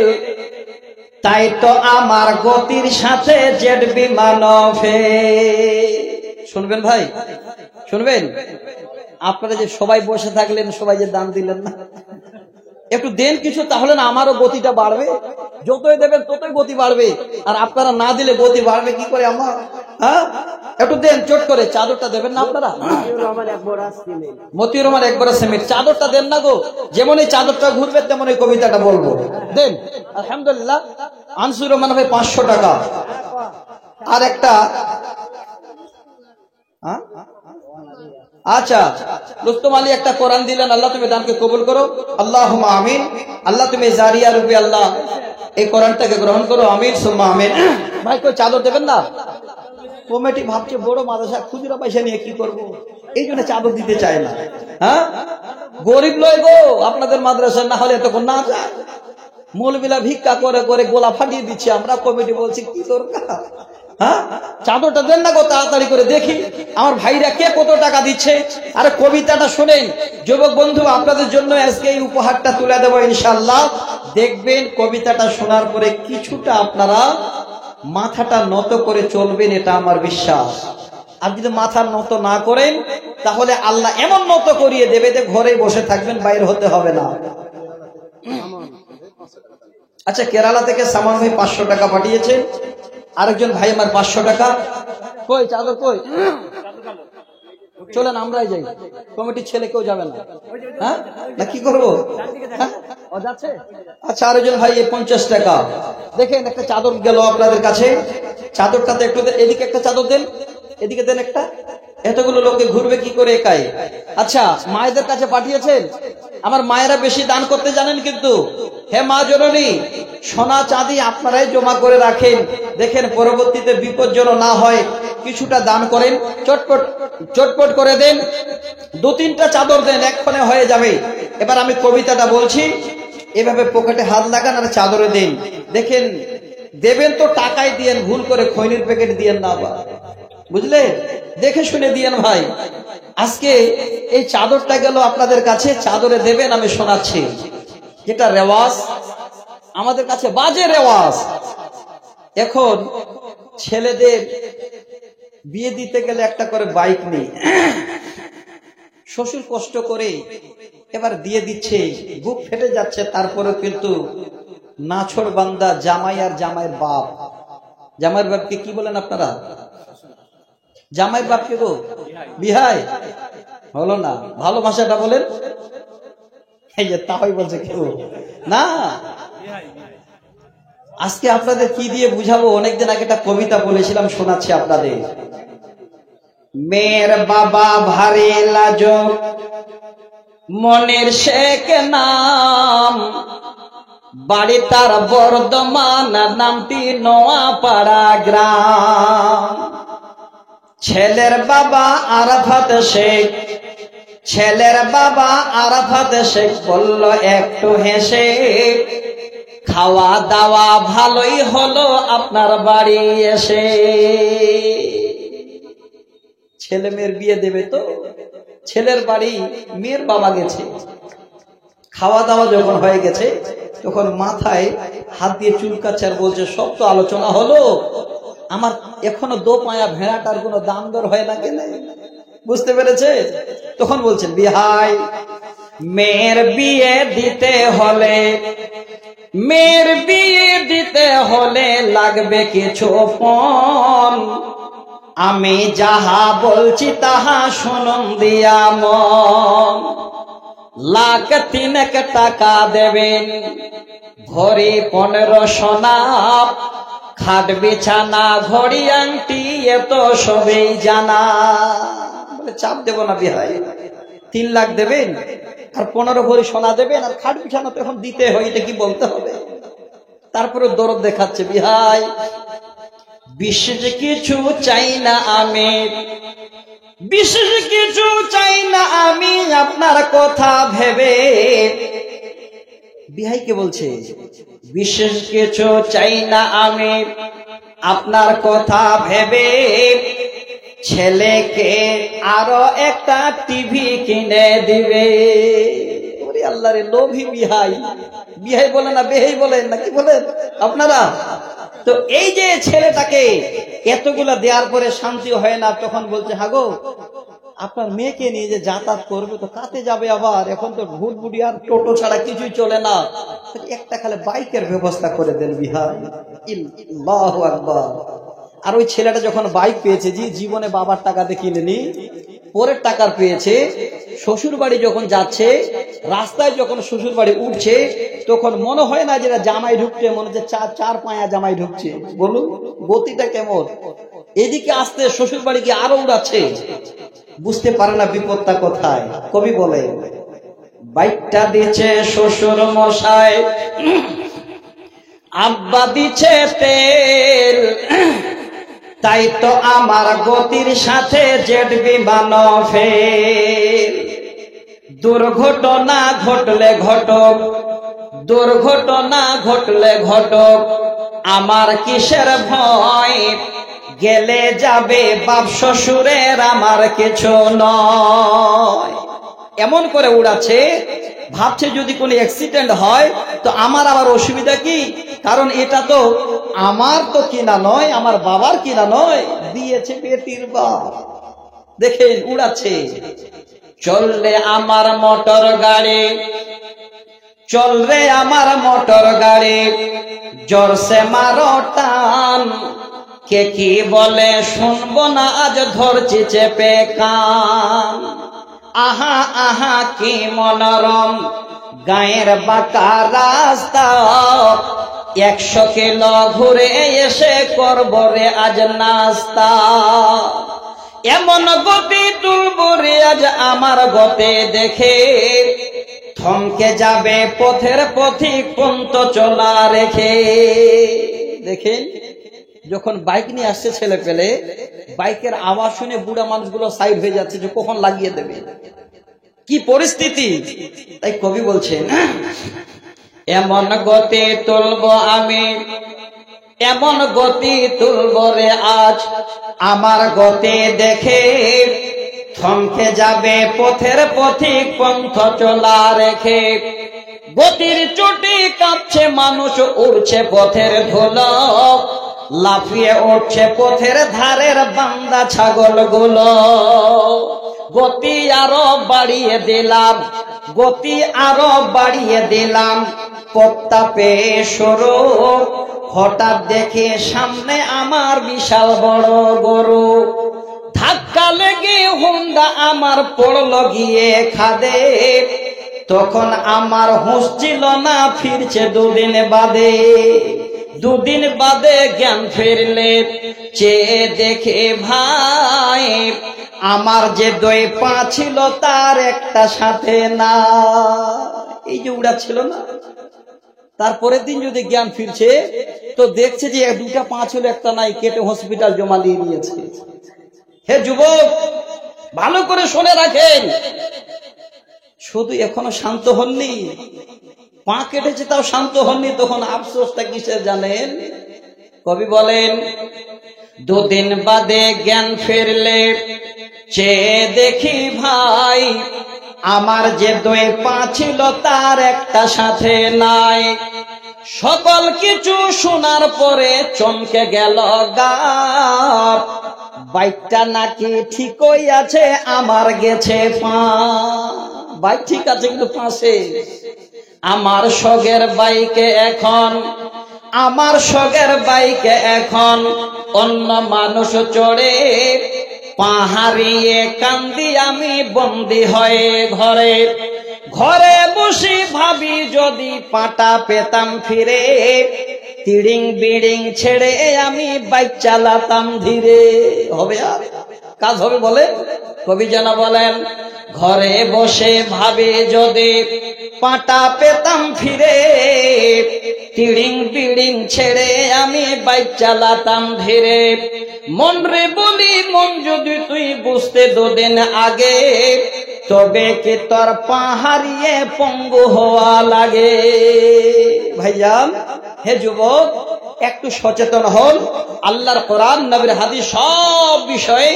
তাই তো আমার গতির সাথে জেট বিমান শুনবেন ভাই, শুনবেন। আপনারা যে সবাই বসে থাকলেন, সবাই যে দান দিলেন না, একটু দেন কিছু, তাহলে না আমারও গতিটা বাড়বে। যতই দেবেন ততই গতি বাড়বে, আর আপনারা না দিলে গতি বাড়বে কি করে আমার? হ্যাঁ, একটু দেন চট করে। চাদরটা দেবেন না আপনারা? মতিউর রহমান একবার সিমেন্ট চাদরটা দেন না গো। যেমন এই চাদরটা ঘুরবে তেমন এই কবিতাটা বলবো, দেন। আলহামদুলিল্লাহ। আনসুর রহমান ভাই 500 টাকা। আর একটা আচ্ছা, রুস্তম আলী একটা কোরআন দিলেন। আল্লাহ তুমি দানকে কবুল করো। আল্লাহুম্মা আমিন। আল্লাহ তুমি জারিয়া রূপে আল্লাহ এই কোরআনটাকে গ্রহণ করো। আমিন সুম্মা আমিন। ভাই কই চাদর দেবেন না? কমিটি ভাবছে বড় মাদ্রাসা, খুচরা পয়সা নিয়ে কি করব, এই জন্য চাদর দিতে চায় না। হ্যাঁ, গরিব লয় গো আপনাদের মাদ্রাসা, না হলে এতক্ষণ না যায়। মৌলবিলা ভিক্ষা করে করে গোলা ফাটিয়ে দিচ্ছে, আমরা কমিটি বলছি কি দরকার। হ্যাঁ, চাদরটা দেন না গো তাড়াতাড়ি করে, দেখি আমার ভাইরা কে কত টাকা দিচ্ছে। আরে কবিতাটা শোনেন যুবক বন্ধু, আপনাদের জন্য আজকে এই উপহারটা তুলে দেবো ইনশাআল্লাহ। দেখবেন কবিতাটা শোনার পরে কিছুটা আপনারা মাথাটা নত করে চলবেন, এটা আমার বিশ্বাস। আর যদি মাথা নত না করেন, তাহলে আল্লাহ এমন নত করিয়ে দেবে যে ঘরে বসে থাকবেন, বাইরে হতে হবে না। আচ্ছা, কেরালা থেকে সামান ভাই 500 টাকা পাঠিয়েছেন। আরেকজন ভাই আমার 500 টাকা। কই চাদর কই? চলেন আমরাই যাই, কমিটির ছেলে কেউ যাবে না। হ্যাঁ না কি করবো? হ্যাঁ? ও যাচ্ছে। আচ্ছা আরেকজন ভাই 50 টাকা দেখেন, একটা চাদর গেল আপনাদের কাছে, চাদরটাতে একটু এদিকে একটা চাদর দেন, এদিকে দেন একটা। এতগুলো লোকে ঘুরবে কি করে একাই? আচ্ছা মায়েদের কাছে পাঠিয়েছেন, আমার মায়েরা বেশি দান করতে জানেন, কিন্তু হে মা জননী, সোনা চাঁদি আপনারাই জমা করে রাখেন, দেখেন পরবর্তীতে বিপদ যেন না হয়, কিছুটা দান করেন, চটপট চটপট করে দেন, 2-3টা চাদর দেন, এক্ষণে হয়ে যাবে। এবার আমি কবিতাটা বলছি, এভাবে পকেটে হাত লাগান আর চাদরে দেন। দেখেন দেবেন তো টাকায় দিয়েন, ভুল করে খৈনির প্যাকেট দিয়েন না আবার, বুঝলে? দেখে শুনে দিয়েন ভাই। আজকে এই চাদরটা গেল আপনাদের কাছে, চাদরে দেবেন, আমি শোনাচ্ছি। যেটা রেওয়াজ আমাদের কাছে, বাজে রেওয়াজ। এখন ছেলেদের বিয়ে দিতে গেলে একটা করে বাইক নেই, শ্বশুর কষ্ট করে এবার দিয়ে দিচ্ছে, বুক ফেটে যাচ্ছে, তারপরে কিন্তু নাছোড় বান্দা জামাই আর জামাইয়ের বাপ, জামাইয়ের বাপকে কি বলেন আপনারা? জামাইয়ের বাপকে গো বিহাই হলো না, ভালোবাসাটা বলেন। এই যে তাই বলছে কেউ না। আজকে আপনাদের কি দিয়ে বুঝাবো? অনেকদিন আগে একটা কবিতা বলেছিলাম, শোনাচ্ছি আপনাদের। মেয়ের বাবা ভারী লাজক, মনের শেখ নাম, বাড়ি তার বর্ধমান, নামটি নোয়াপাড়া গ্রাম। ছেলের বাবা আরাফাত শেখ, ছেলের বাবা আরাফাত শেখ বলল একটু হেসে, খাওয়া দাওয়া ভালোই হলো আপনার বাড়ি এসে। ছেলে মেয়ের বিয়ে দেবে তো ছেলের বাড়ি মেয়ের বাবা গেছে, খাওয়া দাওয়া যখন হয়ে গেছে তখন মাথায় হাত দিয়ে চুলকাচ্ছে আর বলছে, সব তো আলোচনা হলো, আমার এখনো 2 পায়া ভেড়াটার কোনো দাম দর হয় না কেন? বুঝতে পেরেছে? তখন বলছেন, বিহাই মেয়ের বিয়ে দিতে হলে, মেয়ের বিয়ে দিতে হলে লাগবে কিছু পণ, আমি যাহা বলছি তাহা শুনুন দিয়া মন। 1,03,000 টাকা দেবেন, ভরি 15 সোনা, খাট বিছানা ঘড়ি আংটি এত সবেই জানা। বলে চাপ দেব না বিহাই, 3 লাখ দেবেন আর 15 ভরি সোনা দেবেন আর খাট বিছানা তো এখন দিতে হয়, এটা কি বলতে হবে? তারপরে দরদ দেখাচ্ছে, বিহাই বিশেষ কিছু চাই না আমি, বিশেষ কিছু চাই না আমি আপনার কথা ভেবে। বিহাইকে বলছে, বিশেষ কিছু চাই না আমি আপনার কথা ভেবে, ছেলেকে আরো একটা টিভি কিনে দিবে। ওরে আল্লাহ রে, লোভী বিহাই। বিহাই বলে না বেহাই বলেন নাকি বলেন আপনারা? তো এই যে ছেলেটাকে এতগুলা দেওয়ার পরে শান্তি হয় না, তখন বলছে, হাগো আপনার মেয়েকে নিয়ে যে যাতায়াত করবে তো কাতে যাবে আবার, এখন তো ভুটভুটি আর টোটো ছাড়া কিছুই চলে না, একটা খালি বাইকের ব্যবস্থা করে দেন বিহাই। আল্লাহু আকবার। আর ওই ছেলেটা যখন বাইক পেয়েছে, জীবনে বাবার টাকাতে কিনেনি, পরের টাকার পেয়েছে, শ্বশুর বাড়ি যখন যাচ্ছে, রাস্তায় যখন শ্বশুর বাড়ি উঠছে, তখন মনে হয় না যেটা জামাই ঢুকছে, মনে হচ্ছে 4 পায়া জামাই ঢুকছে। বলুন গতিটা কেমন? এদিকে আসতে শ্বশুর বাড়ি গিয়ে আরো উড়াচ্ছে, বুঝতে পারে না বিপদটা কোথায়। কবি বলে, বাইকটা দিচ্ছে শ্বশুর মশাই, আব্বা দিচ্ছে তেল, তাই তো আমার গতির সাথে জেট বিমান ফেল। দুর্ঘটনা ঘটলে ঘটক, দুর্ঘটনা ঘটলে ঘটক, আমার কিসের ভয়, গেলে যাবে বাপ শ্বশুরের আমার কিছু নয়। এমন করে উড়াচ্ছে, ভাবছে যদি কোনো অ্যাক্সিডেন্ট হয় তো আমার আবার অসুবিধা কি, কারণ এটা তো আমার তো কিনা নয়, আমার বাবার কিনা নয়, দিয়েছে বেটির বাপ। দেখেন উড়াচ্ছে। চললে আমার মোটর গাড়ি, চলরে আমার মোটর গাড়ি, জোরসে মারো টান, কে কি বলে শুনবো না, আজ ধরছি চেপে কান। আহা আহা কি মনোরম গায়ের বাঁকা রাস্তা, 100 কিলো ঘুরে এসে করব রে আজ নাস্তা। এমন গতি তুলব রে আজ আমার গতে দেখে, থমকে যাবে পথের পথিক পন্ত চলা রেখে। দেখেন যখন বাইক নিয়ে আসছে ছেলে পেলে, বাইকের আওয়াজ শুনে বুড়া মানুষগুলো সাইড হয়ে যাচ্ছে যে কখন লাগিয়ে দেবে, কি পরিস্থিতি। তাই কবি বলছেন, এমন গতি তুলব আমি, এমন গতি তুলব রে আজ আমার গতি দেখে, থমকে যাবে পথের পথিক পন্থ চলা রেখে। গতির চোটে কাঁপছে মানুষ, উড়ছে পথের ধুলো, লাফিয়ে উঠছে পথের ধারের বান্দা ছাগল গুলো। গতি আরো বাড়িয়ে দিলাম, গতি আরো বাড়িয়ে দিলাম, পথটা পেয়ে সরু, হঠাৎ দেখে সামনে আমার বিশাল বড় গরু। ধাক্কা লেগে হুন্ডা আমার পড়লো গিয়ে খাদে, তখন আমার হুঁশ ছিল না, ফিরছে দুদিন বাদে। দুদিন বাদে জ্ঞান ফিরলে চেয়ে দেখে ভাই, আমার যে 2 পা ছিল তার একটা সাথে না। এই যে উড়া ছিল না, তারপরের দিন যদি জ্ঞান ফিরছে তো দেখছে যে 2টা পা ছিল, একটা নাই, কেটে হসপিটাল জমা দিয়ে দিয়েছে। হে যুবক, ভালো করে শুনে রাখেন, শুধু এখনো শান্ত হননি, পা কেটেছে তাও শান্ত হননি, তখন আফসোসটা কিসের জানেন? কবি বলেন, 2 দিন বাদে জ্ঞান ফিরলে চেয়ে দেখি ভাই, আমার যে 2 পা ছিল তার একটা সাথে নাই। সকল কিছু শোনার পরে চমকে গেল গাপ, বাইকটা নাকি ঠিকই আছে, আমার গেছে পা। বাইক ঠিক আছে কিন্তু পাশে আমার শখের বাইকে এখন, আমার শখের বাইকে এখন অন্য মানুষ চড়ে, পা হারিয়ে কান্দি আমি বন্দি হয়ে ঘরে। ঘরে বসে ভাবি যদি পাটা পেতাম ফিরে, তিড়িং বিড়িং ছেড়ে আমি বাইক চালাতাম ধীরে। হবে আর কাজ হবে বলে কবি যেন বলেন, ঘরে বসে ভাবে যদি পাটা পেতাম ফিরে, তিড়িং বিড়িং ছেড়ে আমি বাইক চালাতাম ধীরে। মন রে বলি মন, যদি তুই বুঝতে 2 দিন আগে, তবে কি তোর পা হারিয়ে পঙ্গু হওয়া লাগে। ভাইজান, হে যুবক, একটু সচেতন হন। আল্লাহর কোরআন, নবীর হাদিস সব বিষয়ে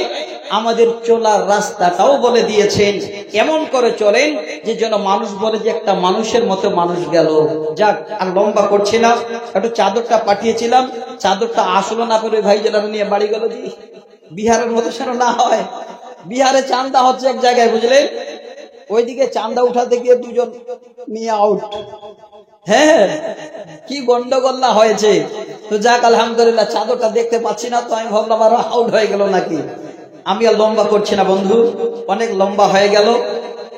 আমাদের চলার রাস্তাটাও বলে দিয়েছেন। এমন করে চলেন যে যেন মানুষ বলে যে একটা মানুষের মতো মানুষ গেল। যাক, আর লম্বা করছি না, একটু চাদরটা পাঠিয়েছিলাম, চাদরটা আসলো না, করে ভাই জেলার নিয়ে বাড়ি গেল। জি, বিহারের মতো সেন না হয়, বিহারে চান্দা হচ্ছে এক জায়গায়, বুঝলেন, ওইদিকে চান্দা উঠাতে গিয়ে 2 জন নিয়ে আউট। হ্যাঁ, কি গন্ডগোল না হয়েছে। তো যাক, আলহামদুলিল্লাহ, চাদরটা দেখতে পাচ্ছি না, তো আমি ভাবলাম আরো আউট হয়ে গেল নাকি। আমি আর লম্বা করছি না বন্ধু, অনেক লম্বা হয়ে গেল।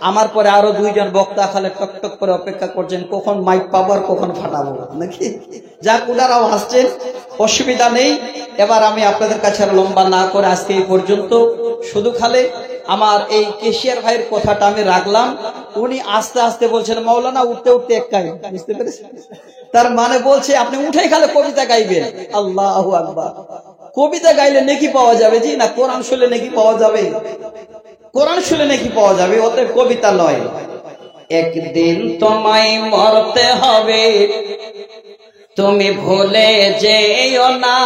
আমার পরে আরো 2 জন বক্তা খালে টক টক করে অপেক্ষা করছেন, কখন মাইক পাবো আর কখন ফাটাবো নাকি। যাক, ওনারাও হাসছেন, অসুবিধা নেই। এবার আমি আপনাদের কাছে আর লম্বা না করে আজকে এই পর্যন্ত। শুধু খালে আমার এই কেশিয়ার ভাইয়ের কথাটা আমি রাখলাম। উনি আস্তে আস্তে বলছেন, মাওলানা উঠতে উঠতে একাই, বুঝতে পেরেছেন? তার মানে বলছে আপনি উঠেই খালে কবিতা গাইবেন। আল্লাহু আকবার। কবিতা গাইলে নেকি পাওয়া যাবে? জি না, কোরআন শুনলে নেকি পাওয়া যাবে, কোরআন শুনলে নেকি পাওয়া যাবে, ওতে কবিতা নয়। একদিন তোমায় মরতে হবে, তুমি ভুলে যেও না,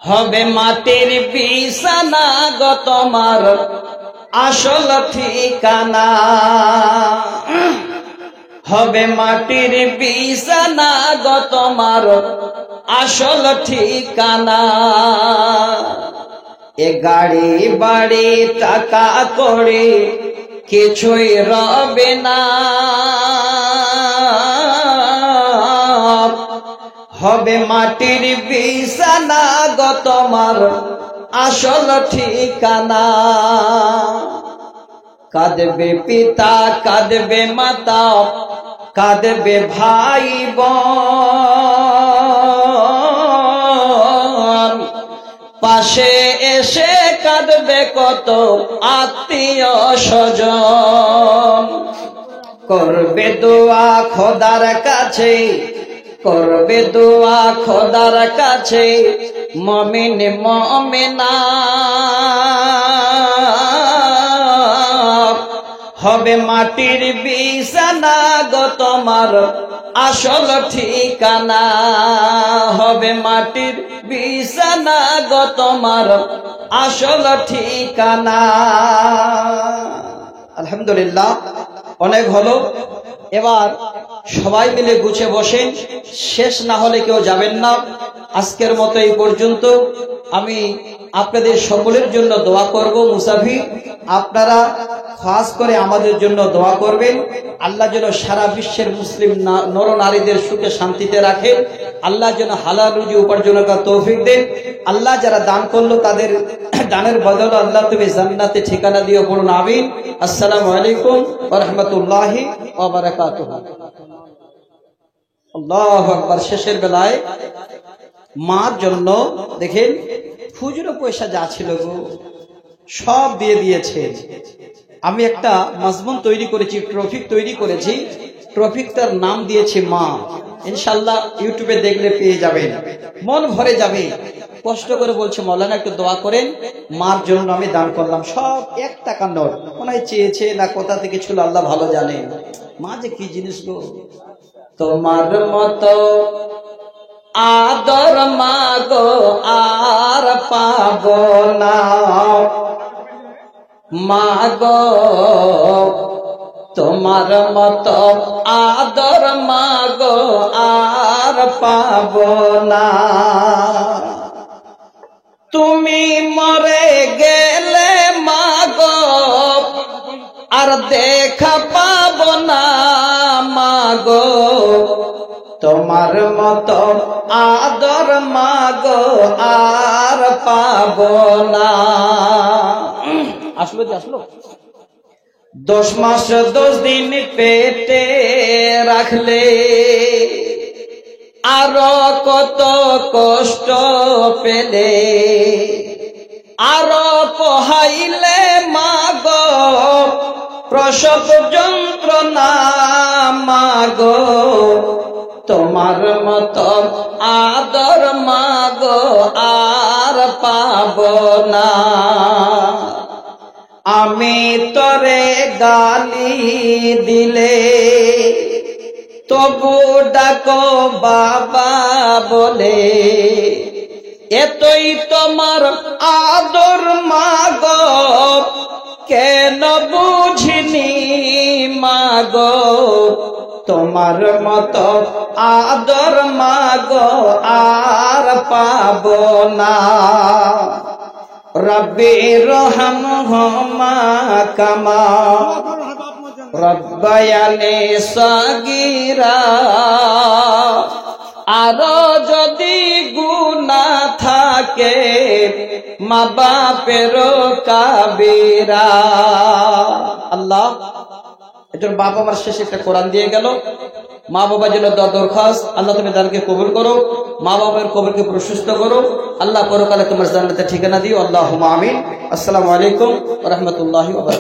হবে মাটির বিছানা গো তোমার আসল ঠিকানা, হবে মাটির বিছানা গো তোমার আসল ঠিকানা। এ গাড়ি বাড়ি টাকা করে কিছুই রবে না, হবে মাটির বিছানা গো তোমার আসল ঠিকানা। কাঁদবে পিতা কাঁদবে মাতা কাঁদবে ভাই বোন, পাশে এসে কাঁদবে কত আত্মীয় স্বজন। করবে দোয়া খোদার কাছে করবে দোয়া খোদার কাছে মুমিন মুমিনা। হবে মাটির বিছানা গো তোমার আসল ঠিকানা। হবে মাটির বিছানা গো তোমার আসল ঠিকানা। আলহামদুলিল্লাহ, অনেক হলো। এবার সবাই মিলে গুছে বসেন, শেষ না হলে কেউ যাবেন না। আজকের মতো এই পর্যন্ত। আমি আপনাদের সকলের জন্য দোয়া করব। মুসাফির আপনারা খাস করে আমাদের জন্য দোয়া করবেন। আল্লাহ যেন সারা বিশ্বের মুসলিম নর নারীদের সুখে শান্তিতে রাখে। আল্লাহ যেন হালাল রুজি উপার্জনের তৌফিক দেন। আল্লাহ যারা দান করলো তাদের দানের বদলে আল্লাহ তুমি জান্নাতে ঠিকানা দিও, বলুন আমিন। আসসালামু আলাইকুম ওয়া রাহমাতুল্লাহি ওয়া বারাকাতুহু। আল্লাহু আকবার। শেষের বেলায় মার জন্য দেখেন খুচরো পয়সা যা ছিল গো সব দিয়ে দিয়েছে। আমি একটা মাজমুন তৈরি করেছি, ট্রফিক তৈরি করেছি। ট্রফিকটার নাম দিয়েছি মা। ইনশাআল্লাহ ইউটিউবে দেখলে পেয়ে যাবেন, মন ভরে যাবে। কষ্ট করে বলছে মাওলানা একটু দোয়া করেন, মার জন্য আমি দান করলাম। সব 1 টাকা নোট, মনে হয় চেয়েছে না কোথা থেকে ছিল আল্লাহ ভালো জানে। মা যে কি জিনিস গো, তোমার মতো আদর মাগো আর পাবো না। মাগো তোমার মতো আদর মাগো আর পাবো না। তুমি মরে গেলে মাগো আর দেখা পাবো না। মাগো তোমার মতো আদর মাগো আর পাবো না। আসলো যে আসলো। 10 মাস 10 দিন পেটে রাখলে আরো কত কষ্ট পেলে। আরো পোহাইলে মাগো প্রসব যন্ত্রণা। মাগো তোমার মতো আদর মাগো আর পাবো না। আমি তরে গালি দিলে তবু ডাকো বাবা বলে। এতই তোমার আদর মাগো কেন বুঝিনি। মাগো তোমার মতো আদর মাগো আর পাবো না। রব্বি রহমহুমা কামা রব্বায়ানি সগীরা। আরো যদি গুনাহ থাকে মা বাপের কাবিরা। আল্লাহ একজন বাপ আমার শেষে একটা কোরআন দিয়ে গেল। মা বাবার জন্য দরখাস্ত, আল্লাহ তুমি তাদেরকে কবুল করো, মা বাবার কবরকে প্রশস্ত করো। আল্লাহ পরকালে তোমার জান্নাতে ঠিকানা দিও। আল্লাহুম্মা আমিন। আসসালামু আলাইকুম ওয়া রাহমাতুল্লাহি ওয়া বারাকাতুহু।